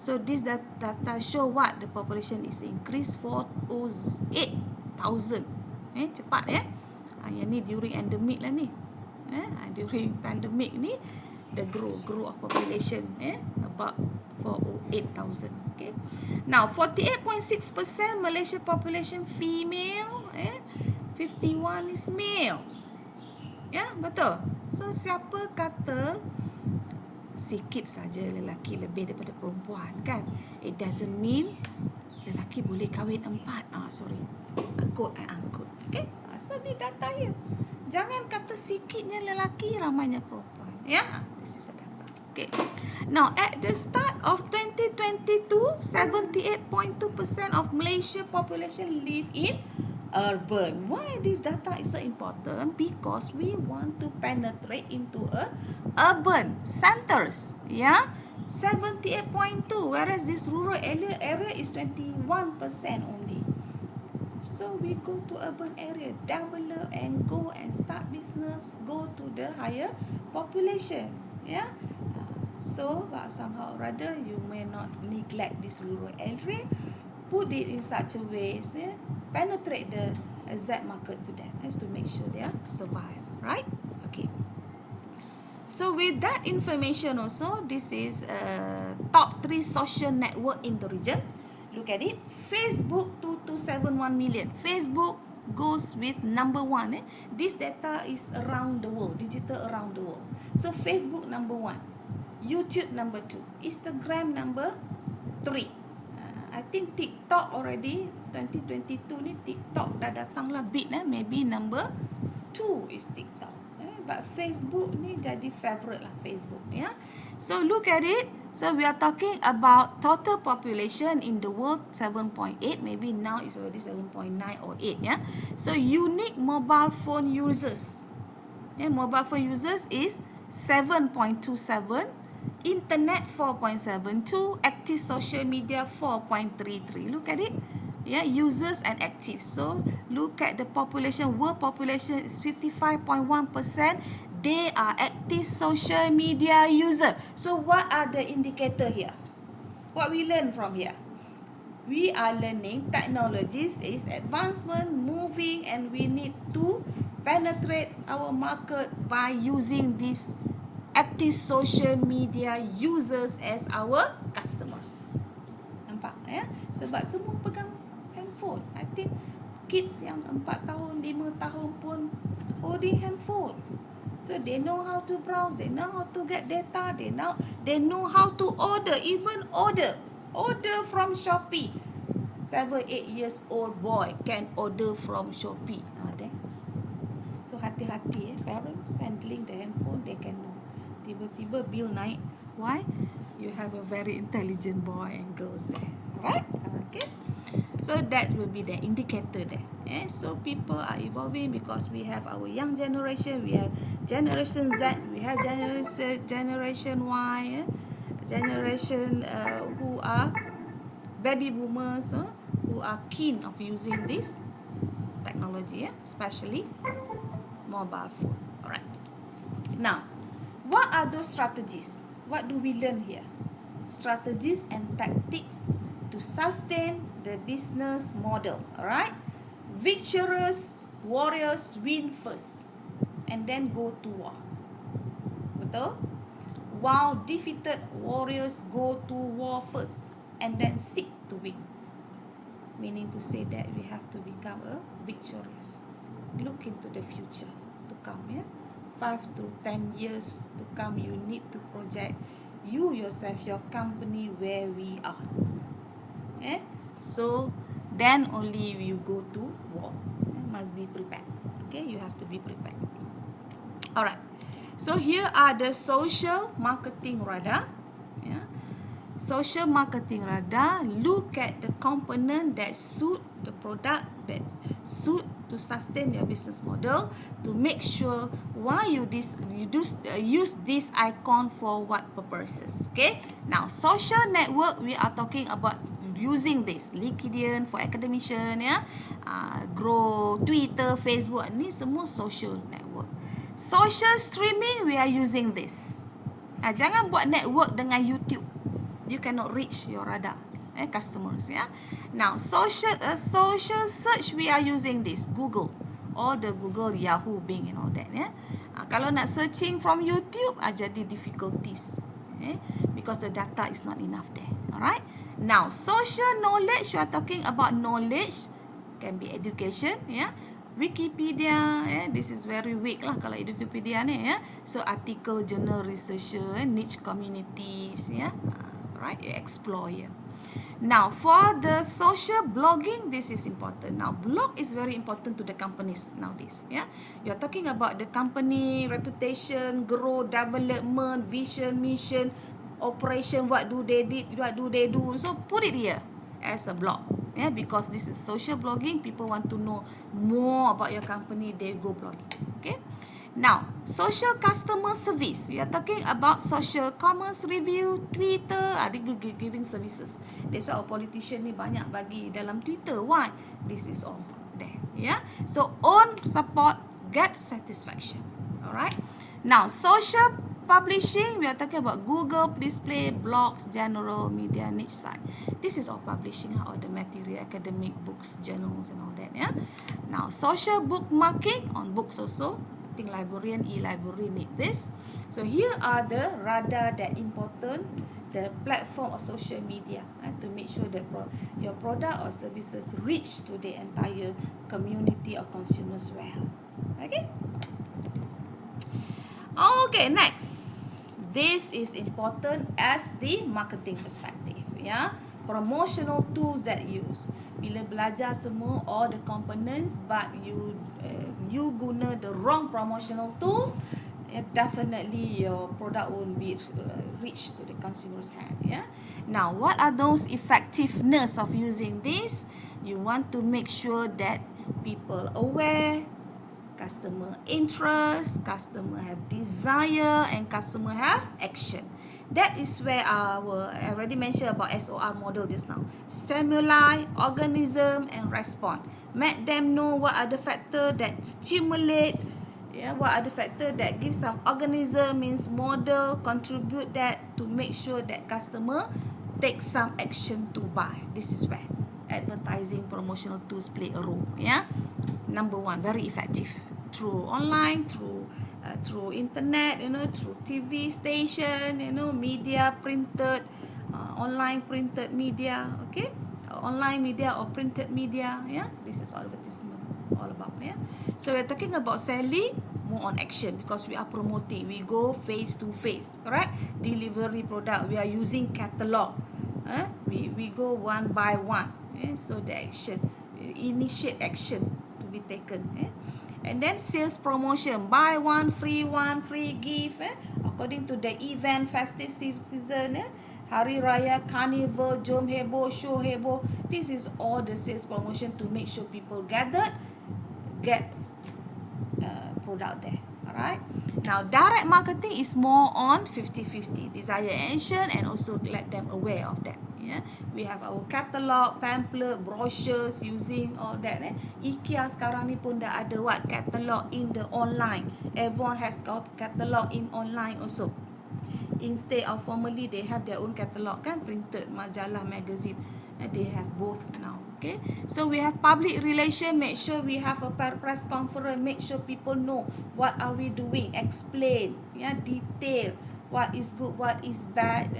So this data show what the population is increased 408,000. Cepat ya. Yang ni during endemic lah ni. During pandemic ni the grow of population about 408,000. Okay, now 48.6% Malaysia population female, 51 is male. Ya, betul. So siapa kata sikit saja lelaki lebih daripada perempuan kan? It doesn't mean lelaki boleh kahwin 4. Sorry, quote and unquote. Okay, so ni data ya. Jangan kata sikitnya lelaki, ramainya perempuan. Ya, this is a data. Okay. Now, at the start of 2022, 78.2% of Malaysia population live in urban. Why this data is so important? Because we want to penetrate into a urban centers. Yeah, 78.2, whereas this rural area is 21% only. So we go to urban area, develop and go and start business, go to the higher population. Yeah. So somehow or other you may not neglect this rural area, put it in such a way, penetrate the exact market to them, as to make sure they survive, right? Okay. So with that information also, this is top 3 social network in the region. Look at it. Facebook 2271 million. Facebook goes with number 1. This data is around the world, digital around the world. So Facebook number 1, YouTube number 2, Instagram number 3. I think TikTok already 2022 ni TikTok dah datang lah big maybe number 2 is TikTok. But Facebook ni jadi favorite lah Facebook. Yeah. So look at it. So we are talking about total population in the world 7.8. Maybe now it's already 7.9 or 8. Yeah. So unique mobile phone users. Mobile phone users is 7.27. Internet 4.72. Active social media 4.33. Look at it. Yeah, users and active. So look at the population. World population is 55.1%. They are active social media user. So what are the indicator here? What we learn from here? We are learning technologies is advancement, moving, and we need to penetrate our market by using the active social media users as our customers. Nampak ya? Sebab semua pegang handphone. I think kids yang 4 tahun, 5 tahun pun holding handphone. So they know how to browse, they know how to get data, they know how to order, even order from Shopee. 7-8 years old boy can order from Shopee. So hati-hati parents handling the handphone, they can know. Tiba-tiba bill naik. Why? You have a very intelligent boy and girls there. Alright? Okay. So that will be the indicator there. So people are evolving because we have our young generation, we have Generation Z, we have Generation Y, generation who are baby boomers, who are keen of using this technology, especially mobile phone. Alright. Now, what are those strategies? What do we learn here? Strategies and tactics to sustain the business model. Alright? Victorious warriors win first and then go to war. Betul? while defeated warriors go to war first and then seek to win. Meaning to say that we have to become a victorious. Look into the future to come, yeah. 5 to 10 years to come, you need to project you yourself, your company, where we are. Yeah? So then only you go to war. Must be prepared. Okay, you have to be prepared. Alright. So here are the social marketing radar. Yeah. Social marketing radar look at the component that suit the product, that suit to sustain your business model, to make sure why you use this icon for what purposes. Okay, now social network, we are talking about using this LinkedIn for academician, ya, Grow, Twitter, Facebook, ni semua social network. Social streaming, we are using this. Jangan buat network dengan YouTube. You cannot reach your radar customers, yeah. Now social search, we are using this Google, or the Google, Yahoo, Bing and all that, yeah. Kalau nak searching from YouTube, jadi difficulties, because the data is not enough there. Alright. Now social knowledge, we are talking about knowledge, can be education, yeah. Wikipedia, this is very weak lah kalau Wikipedia ni, ya. So article, journal, researcher, niche communities, ya. Right, explore here. Now for the social blogging, this is important. Now blog is very important to the companies nowadays, yeah. You're talking about the company reputation, growth, development, vision, mission, operation, what do they do. So put it here as a blog, yeah, because this is social blogging. People want to know more about your company, they go blogging. Okay. Now, social customer service. We are talking about social commerce review, Twitter, giving services. That's why our politician ni banyak bagi dalam Twitter. Why? This is all there. Yeah. So, own support, get satisfaction. Alright. Now, social publishing, we are talking about Google display, blogs, general media, niche site. This is all publishing, all the material, academic books, journals and all that, yeah. Now social bookmarking on books also. I think librarian, e-library need this. So here are the radar that important, the platform of social media, to make sure that your product or services reach to the entire community or consumers well. Okay. Okay, next. This is important as the marketing perspective, ya. Promotional tools that use. Bila belajar semua all the components, but you guna the wrong promotional tools, definitely your product won't be reach to the consumer's hand, ya. Now, what are those effectiveness of using this? You want to make sure that people aware, customer interest, customer have desire, and customer have action. That is where I already mentioned about SOR model just now. Stimuli, organism, and respond. Make them know what are the factors that stimulate, what are the factors that give some organism, means model, contribute that to make sure that customer take some action to buy. This is where advertising promotional tools play a role, yeah. Number one, very effective through online, through internet, through TV station, media, printed, online printed media, okay, online media or printed media, yeah. This is all advertisement all about, yeah. So we're talking about selling, more on action, because we are promoting, we go face to face, correct. Delivery product, we are using catalog, we go one by one, so the action, initiate action to be taken, and then sales promotion, buy one free gift, according to the event, festive season, hari raya, carnival, jom heboh, show heboh. This is all the sales promotion to make sure people get product there. Alright. Now direct marketing is more on 50-50, desire action, and also let them aware of that. Yeah, we have our catalog, pamphlet, brochures, using all that. IKEA sekarang ni pun dah ada catalog in the online. Everyone has got catalog in online also. Instead of formerly they have their own catalog, kan, printed majalah, magazine. They have both now. Okay, so we have public relation. Make sure we have a press conference. Make sure people know what are we doing. Explain, detail what is good, what is bad,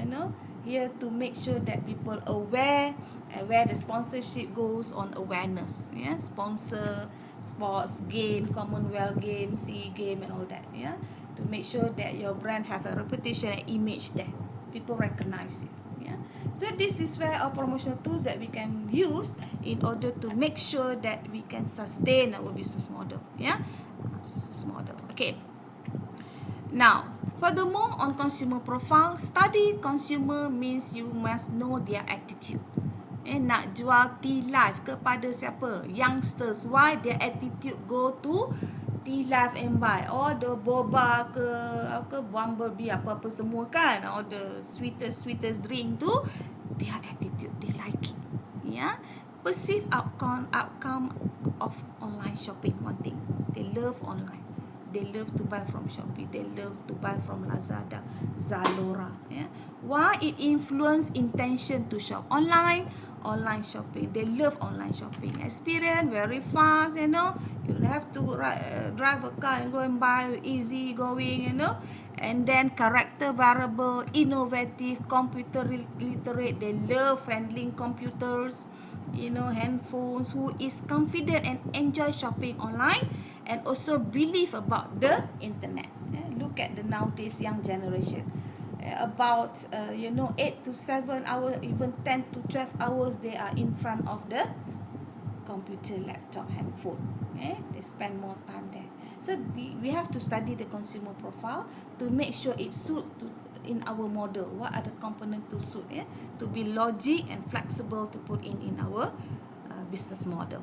here to make sure that people aware, and where the sponsorship goes on awareness, sponsor sports game, Commonwealth game, sea game and all that, to make sure that your brand have a reputation and image there, people recognize you. So this is where our promotional tools that we can use in order to make sure that we can sustain our business model. Business model. Okay. Now, furthermore, on consumer profile, study consumer means you must know their attitude. Nak jual tea life kepada siapa? Youngsters. Why their attitude go to tea life and buy? All the boba ke bumblebee apa-apa semua kan? All the sweetest drink tu, their attitude, they like it. Perceive outcome of online shopping. One thing, they love online. They love to buy from Shopee. They love to buy from Lazada, Zalora. Why it influence intention to shop online? Online shopping. They love online shopping. Experience very fast. You don't have to drive a car and go and buy. Easy going. And then character variable, innovative, computer literate. They love handling computers, handphones. Who is confident and enjoy shopping online, and also believe about the internet. Look at the nowadays young generation, about 8 to 7 hours, even 10 to 12 hours they are in front of the computer, laptop, handphone. They spend more time there. So we have to study the consumer profile to make sure it suit in our model. What are the components to suit, to be logic and flexible to put in our business model.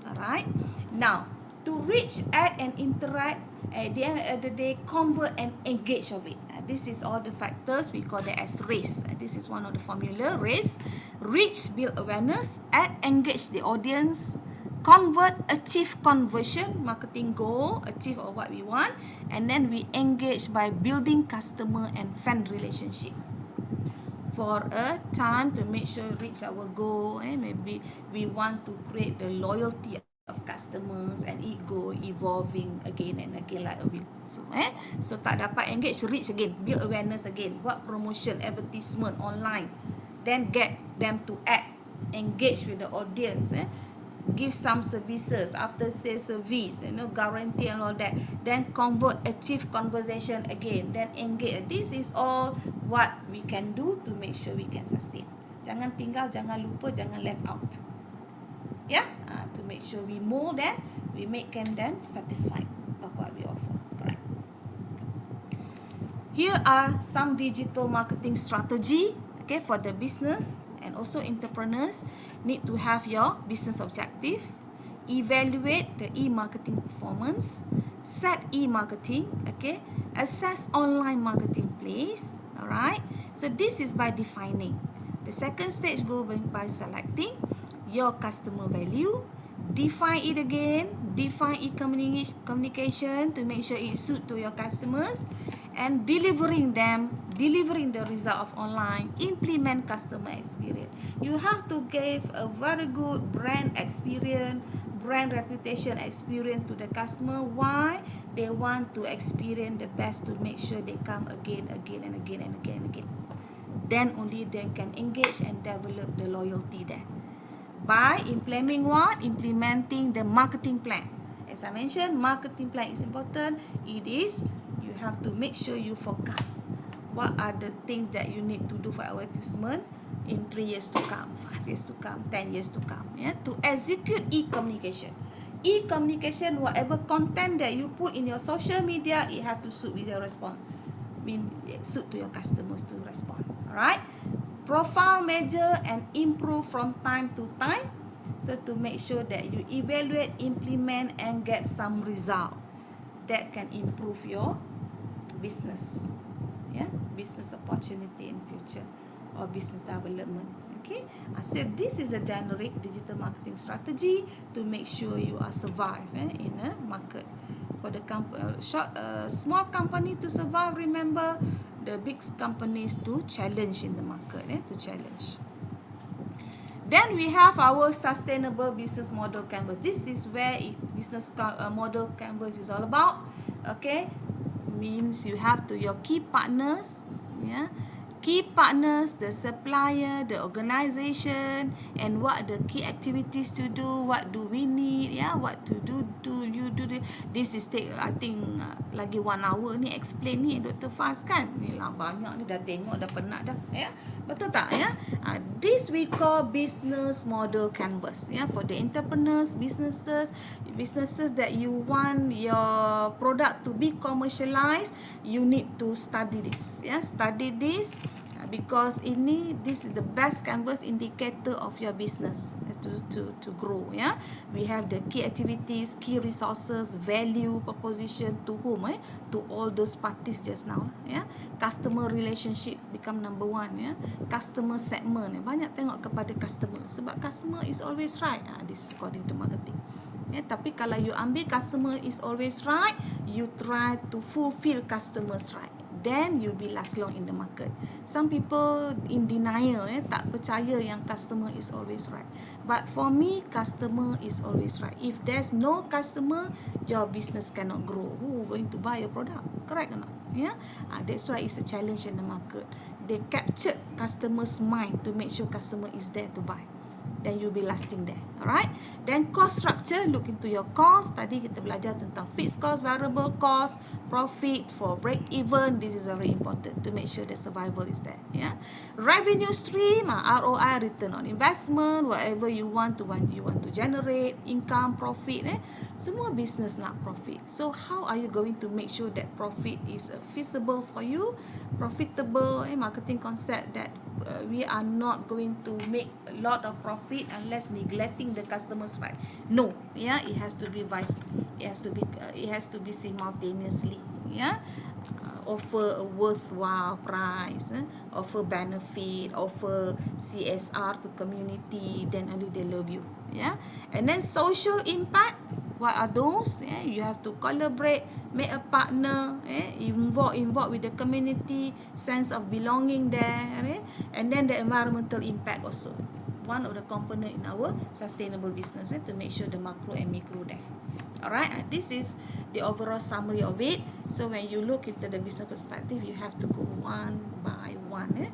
Alright. Now, to reach, add and interact, at the end of the day, convert and engage of it. This is all the factors we call that as RACE. This is one of the formula. RACE: reach, build awareness; add, engage the audience; convert, achieve conversion, marketing goal, achieve or what we want; and then we engage by building customer and fan relationship for a time to make sure reach our goal. Maybe we want to create the loyalty of customers, and it go evolving again and again like a wheel. So tak dapat engage, reach again, build awareness again, buat promotion, advertisement online, then get them to act, engage with the audience, give some services, after sales service, guarantee and all that, then convert, achieve conversation again, then engage. This is all what we can do to make sure we can sustain. Jangan tinggal, jangan lupa, jangan left out. To make sure we mold them, we make them satisfied of what we offer. Right. Here are some digital marketing strategy, for the business and also entrepreneurs. Need to have your business objective, evaluate the e-marketing performance, set e-marketing, assess online marketing place. Alright, so this is by defining. The second stage go by selecting your customer value, define it again, define e-communication to make sure it suit to your customers, and delivering the result of online, implement customer experience. You have to give a very good brand experience, brand reputation experience to the customer. Why? They want to experience the best to make sure they come again. Then only they can engage and develop the loyalty there. By implementing the marketing plan. As I mentioned, marketing plan is important. It is, you have to make sure you forecast what are the things that you need to do for advertisement in 3 years to come, 5 years to come, 10 years to come, to execute e-communication. E-communication, whatever content that you put in your social media, it have to suit with your response. Suit to your customers to respond. Alright. Profile, measure and improve from time to time. So to make sure that you evaluate, implement and get some result that can improve your business. Business opportunity in future or business development. I said this is a generic digital marketing strategy to make sure you are survive in a market. For the small company to survive, remember, the big companies to challenge in the market, to challenge. Then we have our sustainable business model canvas. This is where business model canvas is all about. means you have to your key partners, key partners, the supplier, the organization, and what are the key activities to do, what do we need, what to do you do this is take I think lagi 1 hour ni explain ni Dr. Faz kan. Ni lah banyak ni, dah tengok dah penat dah, betul tak this we call business model canvas, for the entrepreneurs, businesses that you want your product to be commercialized. You need to study this, study this, because this is the best canvas indicator of your business to grow. We have the key activities, key resources, value proposition to whom, to all those parties just now, customer relationship become number 1, customer segment, banyak tengok kepada customer sebab customer is always right. This is according to marketing. Tapi kalau you ambil customer is always right, you try to fulfill customers right, then you'll be last long in the market. Some people in denial, tak percaya yang customer is always right. But for me, customer is always right. If there's no customer, your business cannot grow. Who going to buy your product? Correct or not? That's why it's a challenge in the market. They capture customers' mind to make sure customer is there to buy. Then you'll be lasting there. Alright? Then cost structure, look into your cost. Tadi kita belajar tentang fixed cost, variable cost, profit for break even. This is very important to make sure the survival is there. Revenue stream, ROI, return on investment, whatever you want to generate, income, profit. Semua business nak profit. So how are you going to make sure that profit is feasible for you, profitable? Marketing concept that we are not going to make a lot of profit unless neglecting the customers right. No, it has to be it has to be simultaneously. Offer a worthwhile price, offer benefit, offer CSR to community, then only they love you. And then social impact, what are those? You have to collaborate, make a partner, involve with the community, sense of belonging there, and then the environmental impact also, one of the component in our sustainable business, to make sure the macro and micro there. Alright, this is the overall summary of it. So when you look into the business perspective, you have to go one by one,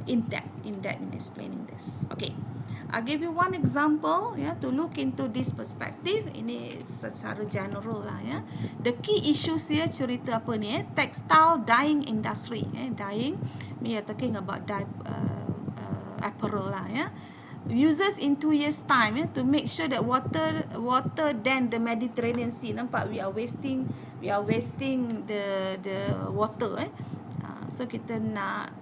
in depth in explaining this. Okay, I'll give you one example, to look into this perspective. Ini secara general lah, The key issues here, cerita apa ni? Textile dyeing industry, dyeing. We are talking about apparel lah, Uses in 2 years time, to make sure that water than the Mediterranean Sea. Nampak we are wasting the water, so kita nak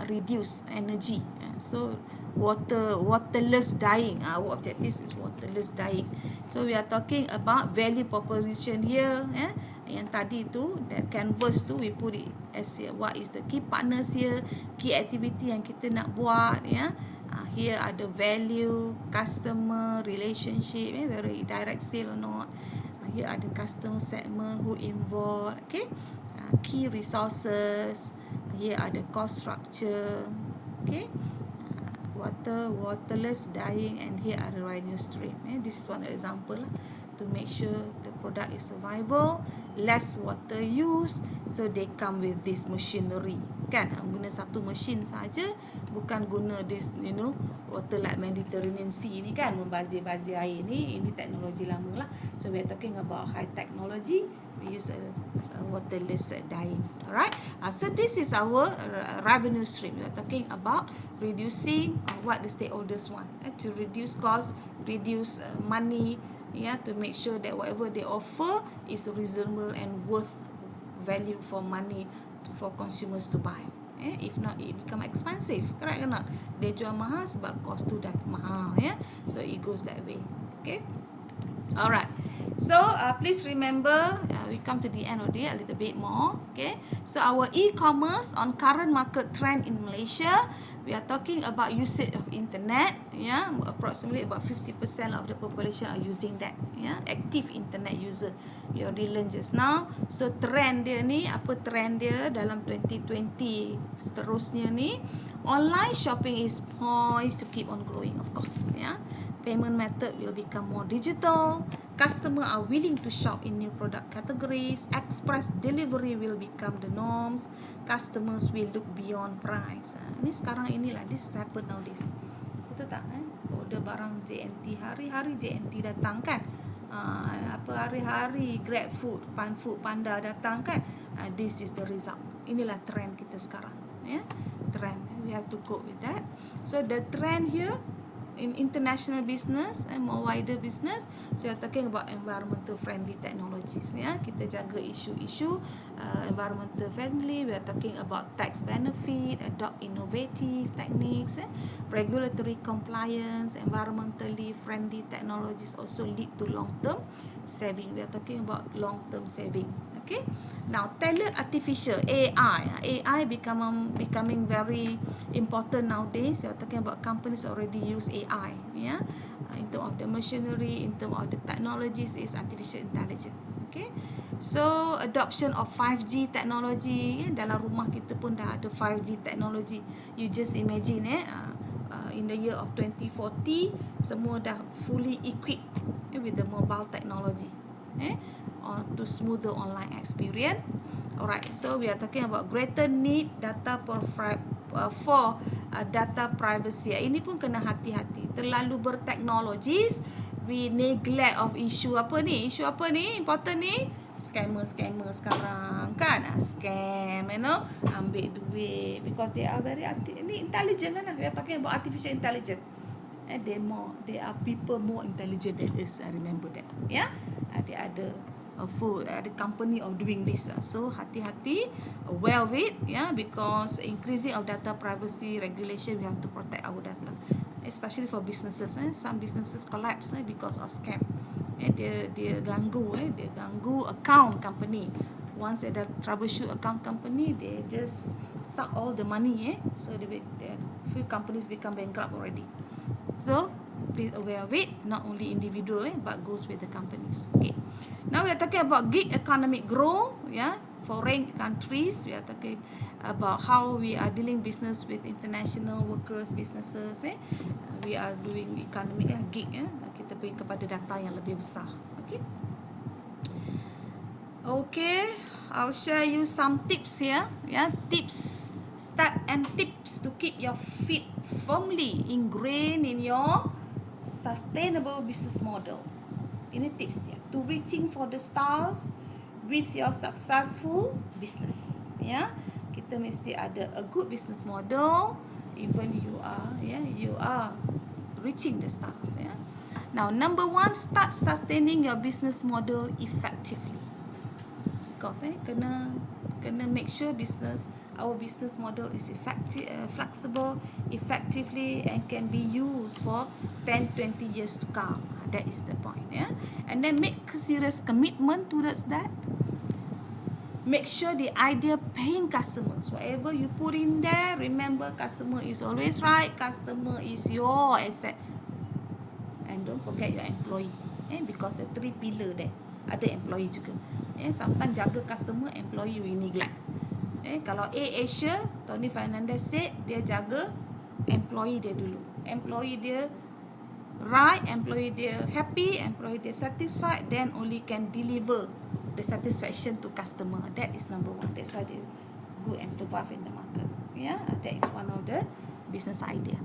reduce energy. So waterless dyeing, our objective is waterless dyeing. So we are talking about value proposition here, yang tadi tu, that canvas tu, we put it as here. What is the key partners here, key activity yang kita nak buat, here are the value, customer relationship, whether direct sale or not. Here are the customer segment who involved, okay. Key resources, here are the cost structure, okay. Waterless dyeing, and here are the revenue stream. This is one example to make sure the product is survivable, less water use. So they come with this machinery, kan? Guna satu mesin saja, bukan guna this, water like Mediterranean Sea ni kan, membazir-bazir air ni. Ini teknologi lama lah. So we are talking about high technology. We use a waterless dyeing. Alright. So this is our revenue stream. We are talking about reducing what the stakeholders want, to reduce cost, reduce money, to make sure that whatever they offer is reasonable and worth value for money for consumers to buy. If not, it become expensive. Correct or not? Dia jual mahal sebab cost tu dah mahal. So it goes that way. Okay. Alright. So please remember, we come to the end of the day a little bit more. Okay. So our e-commerce on current market trend in Malaysia, we are talking about usage of internet. Approximately about 50% of the population are using that. Active internet user. We already learn just now. So trend dia ni, apa trend dia dalam 2020 seterusnya ni? Online shopping is poised to keep on growing, of course. Payment method will become more digital. Customer are willing to shop in new product categories. Express delivery will become the norms. Customers will look beyond price. Ini sekarang inilah, this happen nowadays. Betul tak? Order barang JNT, hari-hari JNT datang kan? Apa hari-hari Grab Food, Pan Food Panda datang kan? This is the result. Inilah trend kita sekarang. Ya, trend. We have to cope with that. So the trend here in international business and more wider business, so you're talking about environmental friendly technologies. Ya, kita jaga isu-isu environmental friendly. We are talking about tax benefit, adopt innovative techniques, regulatory compliance. Environmentally friendly technologies also lead to long-term saving. We are talking about long-term saving. Okay. Now, tailored artificial AI becoming very important nowadays. You're talking about companies already use AI. Yeah, in terms of the machinery, in terms of the technologies, is artificial intelligence. Okay. So adoption of 5G technology, dalam rumah kita pun dah ada 5G technology. You just imagine in the year of 2040, semua dah fully equipped with the mobile technology. To smoother online experience. Alright, so we are talking about greater need for data privacy. Ini pun kena hati-hati. Terlalu berteknologis, we neglect of isu apa ni? Isu apa ni? Important ni? Scammer sekarang kan? Scam, ambil duit because they are very intelligent lah. We are talking about artificial intelligence. They are people more intelligent than us. I remember that. Yeah, they ada the company of doing this. So hati-hati, aware of it. Yeah, because increasing of data privacy regulation, we have to protect our data, especially for businesses. Some businesses collapse because of scam. Dia ganggu account company. Once they troubleshoot account company, they just suck all the money. So few companies become bankrupt already. So please aware of it, not only individual but goes with the companies. Okay. Now we are talking about gig economic growth. Yeah, foreign countries. We are talking about how we are dealing business with international workers, businesses. We are doing economic gig. Kita pergi kepada data yang lebih besar. Okay. Okay, I'll share you some tips here. Yeah, tips, step and tips to keep your feet firmly ingrained in your sustainable business model. Ini tips dia. To reaching for the stars with your successful business. Ya, kita mesti ada a good business model. Even you are reaching the stars. Ya. Now, number 1, start sustaining your business model effectively. Because kena make sure our business model is effective, flexible, effectively, and can be used for 10-20 years to come. That is the point. Yeah, and then make serious commitment towards that. Make sure the idea paying customers. Whatever you put in there, remember customer is always right. Customer is your asset. And don't forget your employee. Because the 3 pillar there, ada employee juga. Sometimes jaga customer, employee we neglect. Kalau Asia, Tony Fernandez said, dia jaga employee dia dulu. Employee dia right, employee dia happy, employee dia satisfied, then only can deliver the satisfaction to customer. That is number 1. That's why they good and survive in the market. Yeah, that is one of the business idea.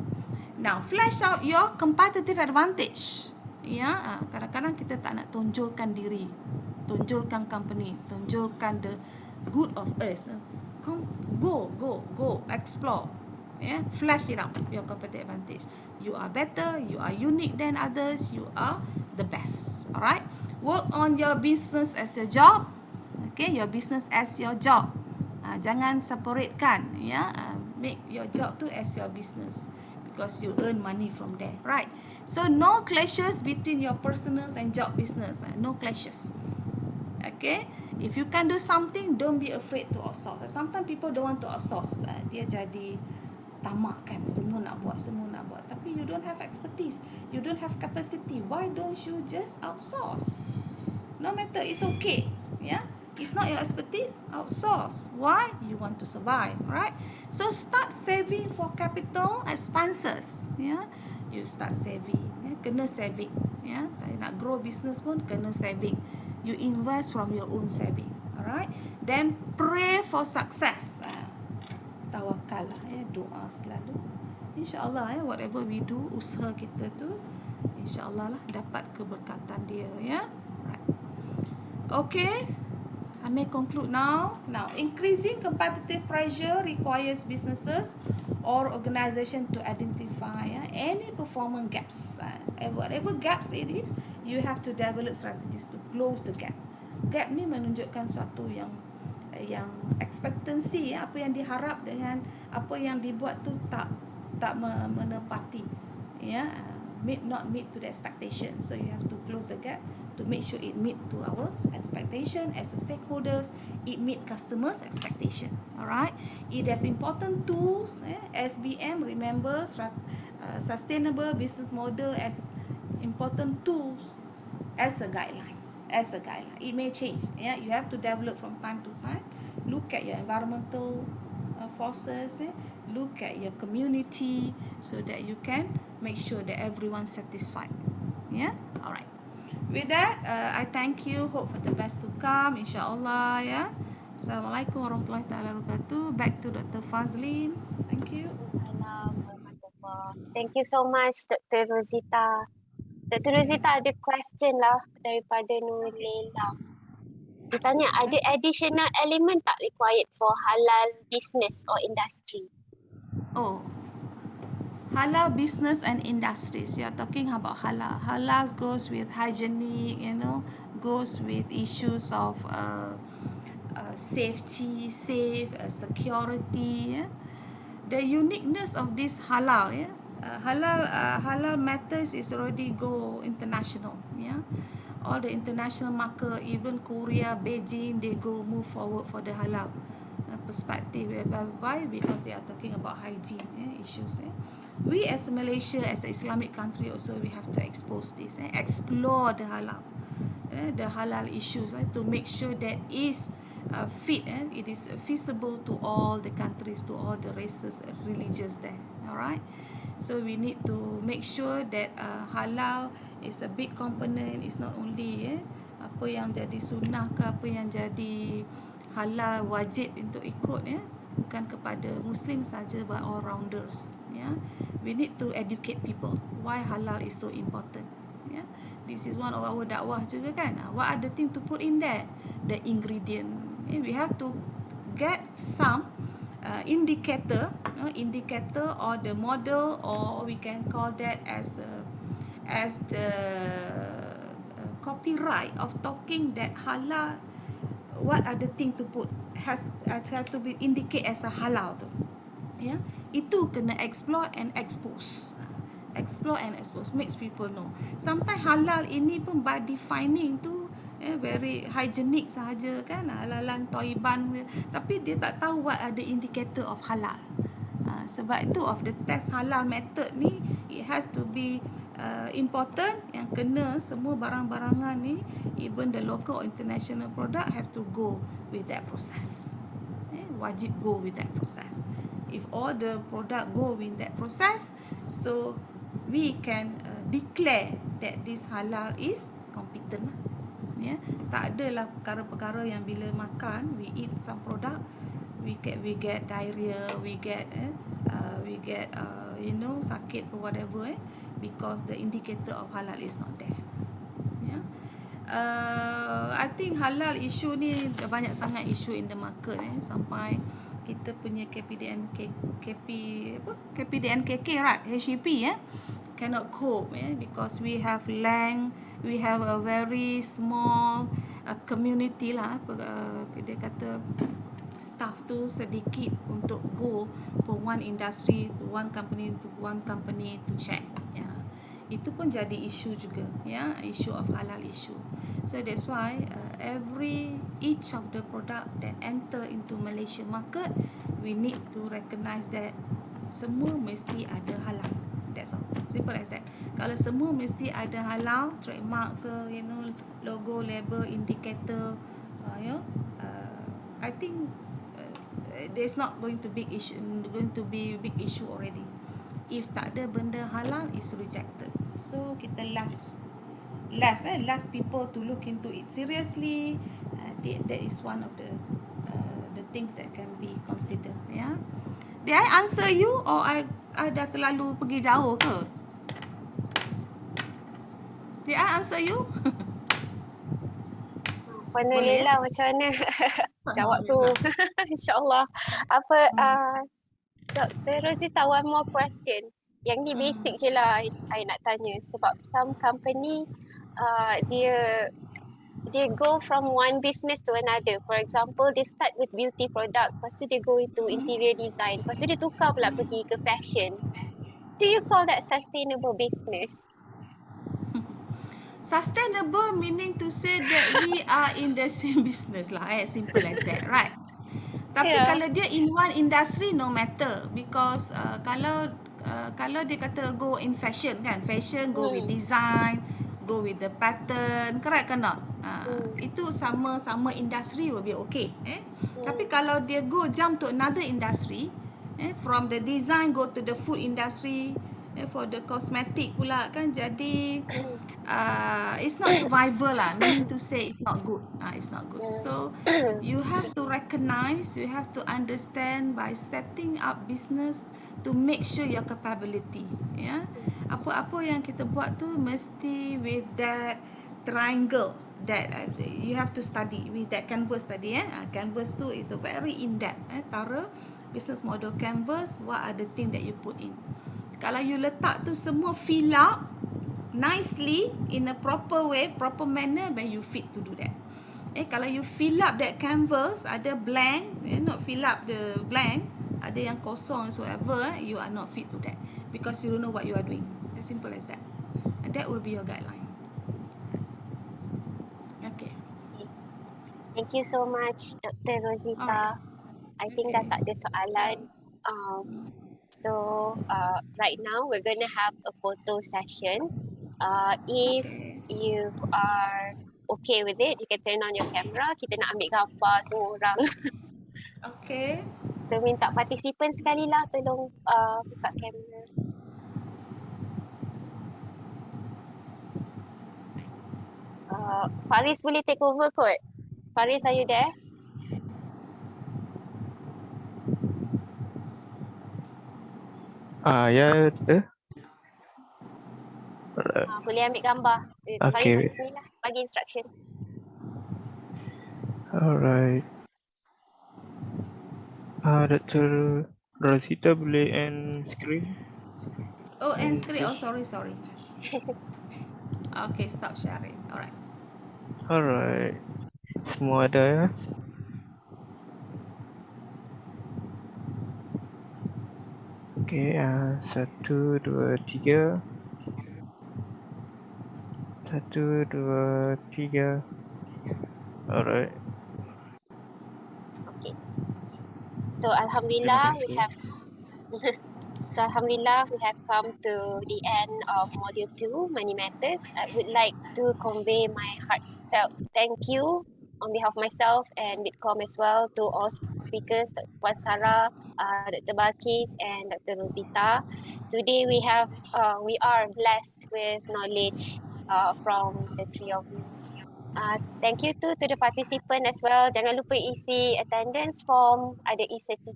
Now, flesh out your competitive advantage. Ya, kadang-kadang kita tak nak tunjulkan diri, tunjulkan company, tunjulkan the good of us. Go, explore. Yeah, flash it out, your competitive advantage. You are better, you are unique than others, you are the best. Alright, work on your business as your job. Okay, your business as your job. Jangan separatekan. Ya, make your job tu as your business, because you earn money from there, right? So no clashes between your personal and job business. No clashes. Okay, if you can do something, don't be afraid to outsource. Sometimes people don't want to outsource. Dia jadi tamak kan, semua nak buat. Tapi you don't have expertise, you don't have capacity. Why don't you just outsource? No matter, it's okay. Yeah, it's not your expertise, outsource. Why? You want to survive, right? So start saving for capital expenses. Yeah, you start saving. Kena saving. Nak grow business pun kena saving. You invest from your own saving. Alright. Then pray for success. Tawakal lah, doa selalu. InsyaAllah whatever we do, usaha kita tu InsyaAllah lah dapat keberkatan dia. Right. Okay, I may conclude now. Now, increasing competitive pressure requires businesses or organization to identify any performance gaps. Whatever gaps it is, you have to develop strategies to close the gap. Gap ni menunjukkan suatu yang expectancy, apa yang diharap dengan apa yang dibuat tu tak menepati. Not meet to the expectation. So you have to close the gap to make sure it meet to our expectation as a stakeholders, it meet customers' expectation. Alright, it has important tools. SBM, remember, sustainable business model as important tools as a guideline. It may change. You have to develop from time to time. Look at your environmental forces, look at your community, so that you can make sure that everyone's satisfied. Alright. With that, I thank you. Hope for the best to come, insyaAllah. Assalamualaikum warahmatullahi wabarakatuh. Back to Dr. Fazlin. Thank you. Assalamualaikum warahmatullahi. Thank you so much, Dr. Rozita. Dr. Rozita ada question lah daripada Nulela. Dia tanya, ada additional element tak required for halal business or industry? Oh, halal business and industries. You are talking about halal. Halal goes with hygienic, goes with issues of safety, security. The uniqueness of this halal, halal matters is already go international. All the international market, even Korea, Beijing, they go move forward for the halal perspective. Why? Because they are talking about hygiene issues. We as Malaysia, as an Islamic country also, we have to expose this, explore the halal issues, to make sure that is fit, it is feasible to all the countries, to all the races and religions there. Alright, so we need to make sure that halal is a big component. It's not only apa yang jadi sunnah ke, apa yang jadi halal wajib untuk ikut, bukan kepada Muslim saja, but all rounders. We need to educate people why halal is so important. This is one of our dakwah juga kan. What are the things to put in there? The ingredient. We have to get some indicator or the model, or we can call that as the copyright of talking that halal. What are the things to put has to be indicate as a halal tu. Itu kena explore and expose. Makes people know. Sometimes halal ini pun by defining tu very hygienic sahaja kan, halalan toiban, tapi dia tak tahu what are the indicator of halal. Sebab itu of the test halal method ni, it has to be important, yang kena semua barang-barangan ni, even the local or international product have to go with that process. Wajib go with that process. If all the product go with that process, so we can declare that this halal is competent. Tak adalah perkara-perkara yang bila makan, we eat some product, we get diarrhea, we get sakit or whatever, because the indicator of halal is not there. I think halal issue ni banyak sangat issue in the market, sampai kita punya KPDNKK, right, HEP, cannot cope, because we have a very small community lah, dia kata staff tu sedikit untuk go from one industry to one company to check. Itu pun jadi isu juga, issue of halal issue. So that's why each of the product that enter into Malaysia market, we need to recognize that semua mesti ada halal. That's all, simple as that. Kalau semua mesti ada halal, trademark ke, logo, label, indicator, I think there's not going to be big issue already. if tak ada benda halal, is rejected. So kita last people to look into it seriously. That is one of the things that can be considered. Yeah. Did I answer you or I dah terlalu pergi jauh ke? Did I answer you? Mana Boleh ya? Leila macam mana jawab tu? InsyaAllah. Apa Dr. Rozita, one more question. Yang ni basic je lah I nak tanya. Sebab some company dia go from one business to another. For example, they start with beauty product, lepas tu they go into interior design, lepas tu dia tukar pula pergi ke fashion. Do you call that sustainable business? Sustainable meaning to say that we are in the same business lah, as simple as that, right? Tapi Yeah. kalau dia in one industry, no matter, because kalau dia kata go in fashion kan, fashion go with design, go with the pattern, correct ke not? Itu sama industry will be okay. Tapi kalau dia go jump to another industry, from the design go to the food industry, for the cosmetic pula kan, jadi it's not survival lah, meaning to say it's not good. It's not good. So you have to recognize, you have to understand by setting up business to make sure your capability. Yeah, apa-apa yang kita buat tu mesti with that triangle that you have to study with that canvas tadi. Canvas tu is a very in depth. Tara business model canvas, what are the thing that you put in. Kalau you letak tu semua fill up nicely in a proper way, proper manner, then you fit to do that. Kalau you fill up that canvas, ada blank, not fill up the blank, ada yang kosong whatsoever, you are not fit to that because you don't know what you are doing. As simple as that. And that will be your guideline. Okay. Thank you so much, Dr. Rozita. I think dah tak ada soalan. So right now we're going to have a photo session. If you are okay with it, you can turn on your camera. Kita nak ambil gambar semua orang. Okay. Kita minta partisipan sekali lah tolong buka kamera. Faris boleh take over kot. Faris, are you there? Ya, betul. Boleh ambil gambar. Faris ni lah, bagi instruction. Alright. Dr. Rozita boleh end screen? End screen. Sorry. Okay, stop sharing. Alright. Semua ada ya? Okay, 1, 2, 3. 1, 2, 3. Alright. Okay. So Alhamdulillah we have come to the end of module 2, Money Matters. I would like to convey my heartfelt thank you on behalf of myself and Bitcom as well to all speakers, Dr. Puan Sarah, Dr. Balkis and Dr. Rozita. Today we are blessed with knowledge from the three of you. Thank you to the participant as well. Jangan lupa isi attendance form, ada e-certificate